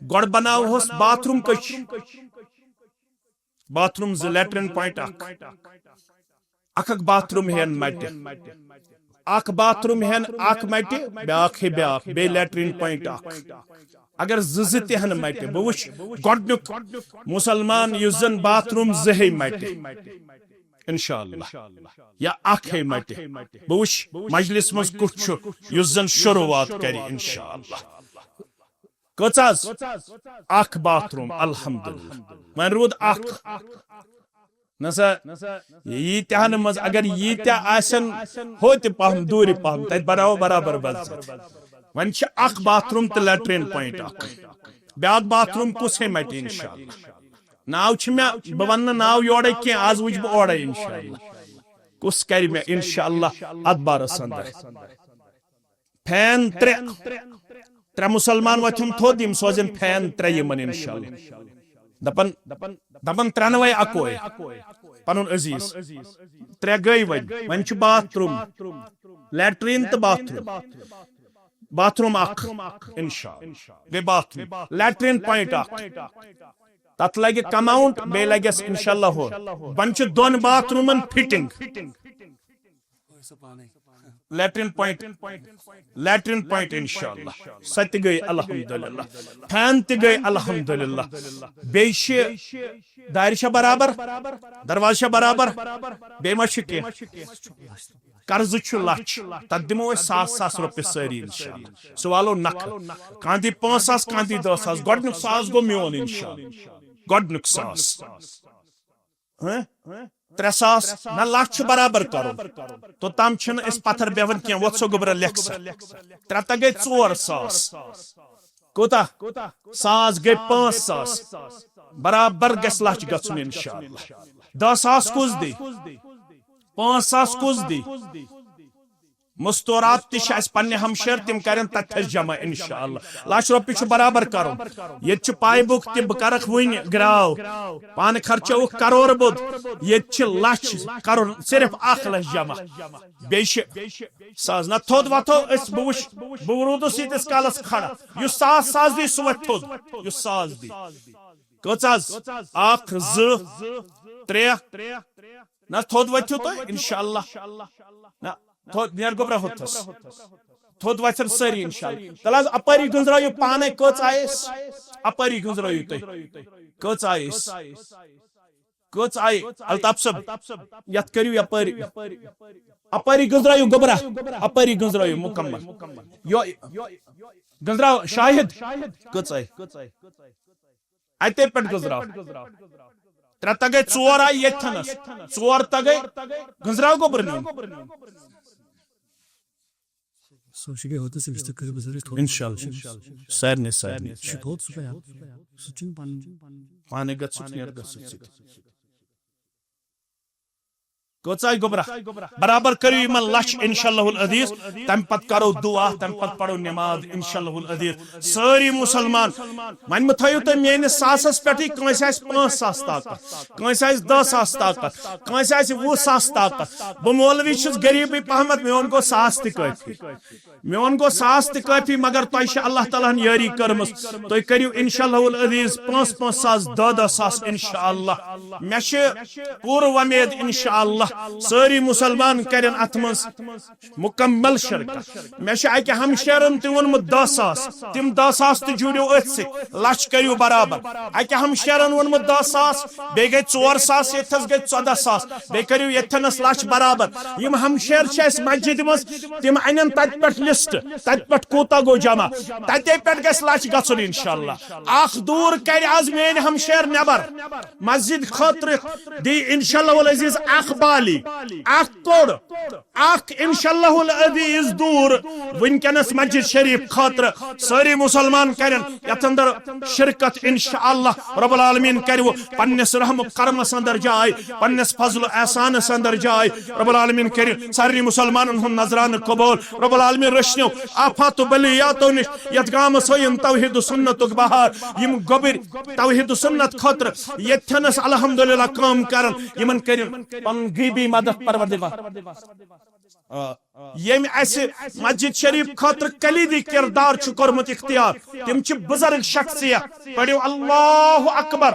गड बनावोस बाथरूम कश बाथरूम लैट्रिन पॉइंट अख बाथरूम हेन मट अख बाथरूम हेन अख मट ब्याख हे ब्याख बे लैट्रिन पॉइंट अगर ज तहन मट बह वुच गोडनुक मुसलमान युस जन बाथरूम जहे मट इंशाअल्लाह या अख हे मट बह वुच मजलिस मज कुछ युस जन शुरुआत करे इंशाअल्लाह कचाज अख बाथरूम अल्हम्दुलिल्लाह मन रूद अख नसा यीत्यान मज अगर यीत्या आसन होत पहम दूर पहम तत बनाओ बराबर बस वन छ अख बाथरूम त लैट्रिन पॉइंट अख ब्याक बाथरूम कुस हे मट इंशाअल्लाह नाव छ मे ब वन नाव योड़े के आज वुच ब ओड़े इंशाअल्लाह कुस कर मे इंशाअल्लाह अदबार संदर फैन 3 मुसलमान वथम थोद यम सोजन फैन 3 यमन इंशाअल्लाह दपन दपन 3 वै अकोय पनुन अजीज 3 गई वन छ बाथरूम लैट्रिन त बाथरूम अख इंशाअल्लाह बे बाथरूम लैट्रिन पॉइंट अख तत लगे कमाउंट बे लगस इंशाअल्लाह हो वन छ 2 बाथरूमन फिटिंग लैट्रिन पॉइंट इंशाअल्लाह सत गई अल्हम्दुलिल्लाह फैन त गई अल्हम्दुलिल्लाह बेश दारिशा बराबर दरवाजा बराबर बेमश के कर्ज छु लछ तत दिमो 7,000 रुपये सारी इंशाअल्लाह सवालो नख कांदी 5,000 कांदी 10,000 गोडनुक 1,000 गो मियोन इंशाअल्लाह गोडनुक 1,000 हैं 3,000 न लक्ष बराबर करो तो तम छन इस पत्थर बेवन क्या वो सो गोबर लेक्स 3 गई 4,000 कोता 1,000 गई 5,000 बराबर गस लक्ष गछुन इंशाअल्लाह 10,000 कुछ दी 5,000 कुछ दी मस्तूरात पन्ने हमशर तिम करें तथ जमा इंशाअल्लाह। लाख रुपये बराबर करो ये पाई बुक तह बह कर वन ग्राव पान खर्चो करोड़ बुद ये लच कर सिर्फ 1 लाख जमा बे साज ना थोद वथो बह रूदस यीतिस कालस खड़ा युस साज दी सह वथ थोद युस साज दी कच 1 2 3 ना थोद वथ्यू तुम इंशाअल्लाह ना थोद नेर गोबरा होतस थोद वथन सारी इंशाअल्लाह तल अपरी गुजरायु पाने कच आयस अपरी गुजरायु तुम कच आयस कच आय अल्ताफ सब यत करियो अपरी अपरी गुजरायु गोबरा अपरी गुजरायु मुकम्मल यो गुजराव शाहिद कच आय अते पेट गुजराव 3 तगै 4 आय यथनस 4 तगै गुजराव गोबर न्यून So she got this is the curve इंशाअल्लाह सारने she told Sufyan suchin pan पाने गत सुनियर गत कोचाई गोबरा बराबर करो इमन लश इंशाअल्लाहुल अजीज तम पत करो दुआ तम पत पढ़ो नमाज इंशाअल्लाहुल अजीज सारी मुसलमान मन में थयो त मेन सासस पेटी कंस आस 5,000 ताकत कंस आस 10,000 ताकत कंस आस 20,000 ताकत ब मौलवी छुस गरीबी पहमत मेन को 100 त काफी मेन को 100 त काफी मगर तय अल्लाह ताला यारी करमस तय करियो इंशाअल्लाहुल अजीज 5,000 10,000 इंशाअल्लाह मे पूर उम्मीद इंशाअल्लाह सारी मुसलमान करें अत मुकम्मल शिरकत मे अकि हमशरन तह वोनमुत 10,000 तिम 10,000 तह जुड़ो अथ लच करियो बराबर अकि हमशरन वोनमुत 10,000 बे गई 4,000 यथस गई 14,000 बे करियो यथनस लच बराबर यम हमशर मस्जिद मज तिम अन तत पे लिस्ट तत पे कूता गो जमा तते पे गस लच गन इंशाअल्लाह अख दूर कर आज मेन हमशर नबर मस्जिद खतर दी इंशाअल्लाह अजीज अख बाली अख तोड़ अख इंशाअल्लाहुल अजीज दूर वनकनस मस्जिद शरीफ खतर सारी मुसलमान करें यथ अंदर शिरकत इंशाअल्लाह रब्बुल आलमीन करो पन्नस रहम करमस अंदर जाय पन्नस फजल एहसान अंदर जाय रब्बुल आलमीन करो सारी मुसलमानन हुन नजरान कबूल रब्बुल आलमीन रश्नो आफात बलियातो निश यथ गामस होयन तौहीद सुन्नत बहार यम गोबर तौहीद सुन्नत खतर यथनस अल्हम्दुलिल्लाह काम करन यमन करो पन गीबी मदद परवरदिगार यम मस्जिद शरीफ खतर कलीदी किरदार कोरमुत इख्तियार तिम बुजुर्ग शख्सियत पढ़ो अल्लाहु अकबर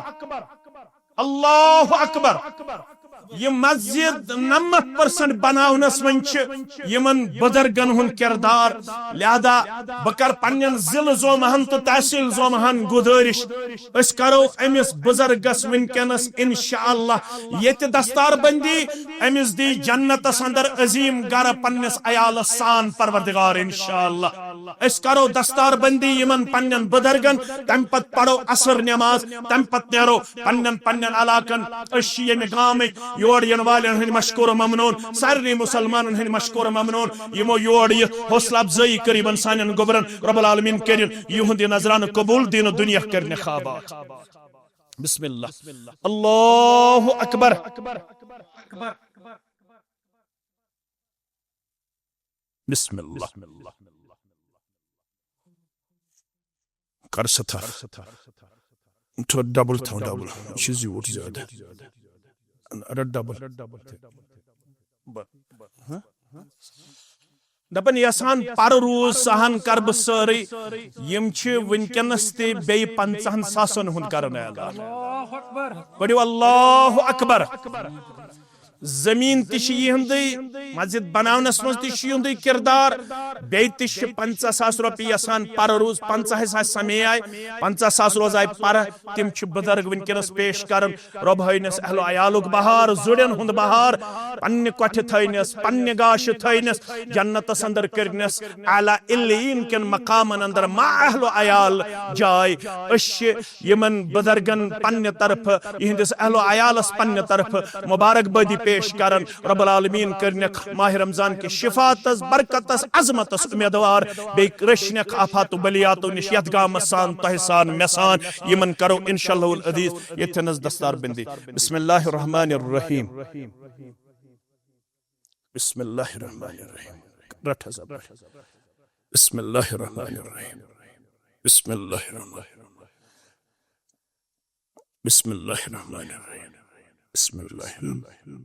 अल्लाहु अकबर ये मस्जिद 90% बनावनस मन यमन बुजुर्गन हुन किरदार लिहाजा बह कर पन्न जिल जोमहन तो तहसील जोमहन गुजारिश अस करो अमिस बुजुर्गस वनकनस इंशाअल्लाह ये दस्तार बंदी अमिस दी जन्नतस अंदर अजीम गर पन्नस अयालस सान परवरदिगार इंशाअल्लाह अस करो दस्तार बंदी यमन पन्न बुजुर्गन तम पत पढ़ो असर नमाज तम पत नेरो पन्न पन्न अलाकन अश यम गाम योर यन वाले हन मशकूर ममनून सारे मुसलमान हन मशकूर ममनून यमो योर ये हौसला अफजाई करीबन सानन गोबरन रब्बुल आलमीन करिन युहद नजरान कबूल दिन दुनिया करने खाबात बिस्मिल्लाह अल्लाहु अकबर बिस्मिल्लाह कर सथर तो डबल था डबल चीज वोट ज्यादा दपन यसान पर रूज सहन कर बह सारी यम वनकनस ते 50,000 हुंद करन ऐलान पढ़ो अल्लाहु अकबर जमीन तिहंदी मस्जिद बनावनस मज किरदार बे 50,000 रुपये यसान पर रूज 50,000 समय आय 50,000 रोज आय पर तिम बुजुर्ग वनकनस पेश कर रब हयनस अहलो अयालुक बहार जुड़न हुंद बहार पन्ने कठ थयनस पन्ने गाश थयनस जन्नतस अंदर करनस आला इल्लीन कन मकामन अंदर मा अहलो अयाल जाय अश यमन बुजुर्गन पन्ने तरफ यहंदिस अहलो अयालस पन्ने तरफ मुबारकबादी पेश करन रब्बुल आलमीन करनक माह रमजान के शिफातस बरकतस अजमतस उम्मीदवार बे रशनक आफात बलियातो निश यथ गामस सान तहसान मेसान यमन करो इंशाअल्लाहुल अजीज यथनस दस्तार बंदी बिस्मिल्लाहिर रहमानिर रहीम बिस्मिल्लाहिर रहमानिर रहीम रट हज़ब बिस्मिल्लाहिर्रहमानिर्रहीम बिस्मिल्लाहिर्रहमानिर्रहीम बिस्मिल्लाहिर्रहमानिर्रहीम बिस्मिल्लाहिर्रहमानिर्रहीम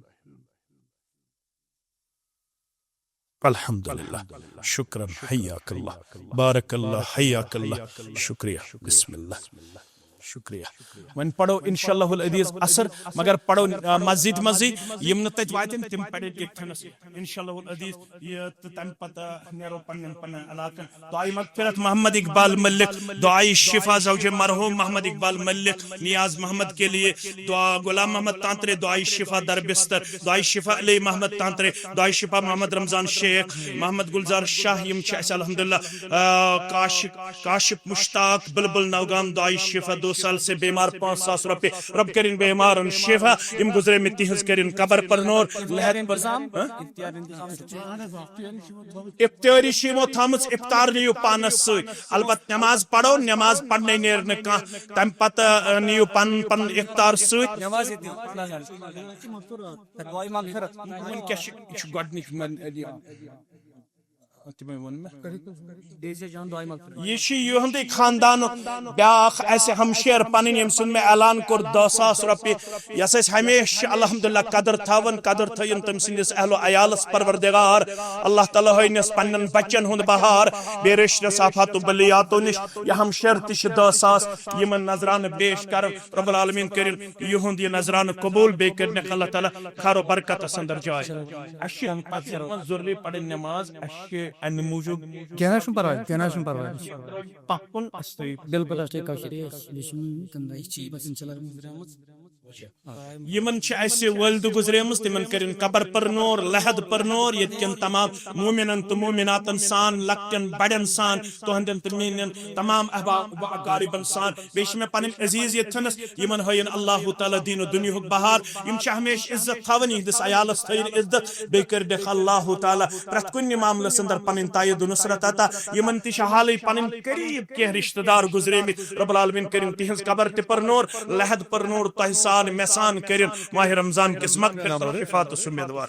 अल्हम्दुलिल्लाह शुक्रन हय्याकल्लाह बारकल्लाह हय्याकल्लाह शुक्रिया बिस्मिल्लाह शुक्रिया वन पढ़ो इंशाअल्लाहुल अजीज असर मगर पढ़ो मस्जिद मस्जिद यम न तत वातन तिम पढ़े ठनस इंशाअल्लाहुल अजीज ये तम पता नेरो पन्न पन्न इलाकन दुआई मगफिरत मोहम्मद इकबाल मलिक दुआई शिफा ज़ौजे मरहूम मोहम्मद इकबाल मलिक नियाज मोहम्मद के लिए दुआ गुलाम मोहम्मद तांतरे दुआई शिफा दर बिस्तर दुआई शिफा अली मोहम्मद तांतरे दुआई शिफा मोहम्मद रमजान शेख मोहम्मद गुलजार शाह यम छ अल्हम्दुलिल्लाह काशिफ मुश्ताक बुलबुल नौगाम दुआई शिफा 2 साल से बीमार 5,000 रुपए रब करिन बीमार शिफा इम गुजरे में तिहज करिन कबर पर नूर लहर इफ्तारी शिमो थमस इफ्तार नियो पानस सई अलबत नमाज पढ़ो नमाज पढ़ने नेर न का तम पता नियो पन पन इफ्तार सई नमाज दुआई मगफिरत मन क्या गडनिक मन ये युहद खानदान ब्याख ऐसे हमशेर पन यम सुन में ऐलान कोर 10,000 रुपये यस हमेशा अल्हम्दुलिल्लाह कदर थवन कदर थयन तम सिंदिस अहलो अयालस परवरदिगार अल्लाह ताला होइनस पन्नन बच्चन हुंद बहार बेरिश्त साफात बलियातो निश या हमशेर तिश 10,000 यमन नजरान पेश कर रब्बुल आलमीन करिन युहद ये नजरान कबूल बे करने अल्लाह ताला खारो बरकत संदर जाय अशियन पत्थर जरूरी पढ़ नमाज अशे अन मौजूद Kenarşın parvar. पाकुन अस्ति Bilkul asli kavşiri leşim kandai çi basın çalar mızramız. Yemen ऐसे वल्द गुजरेमस तिमन करिन कबर पर नूर लहद पर नूर यन तमाम मोमिनन तो मोमिनातन सान लक्कन बड़न सान तोहंदन तमीनन तमाम अहबाब व अकारिबन सान बेश में पन अजीज यथनस यमन होयन अल्लाह ताला दीन व दुनिया बहार यम हमेश इज्जत थवनी दिस अयालस थयन इज्जत बेकर देख अल्लाह ताला प्रत कुन मामले संदर पन तायद नुसरत अता यमन ति हालै पन करीब के रिश्तेदार गुजरेमित रब्बुल आलमीन करिन तिहंज कबर ते पर नूर लहद पर नूर तहसान मेहसान करिन माह रमजान किस्मत फिफात सुमेदवार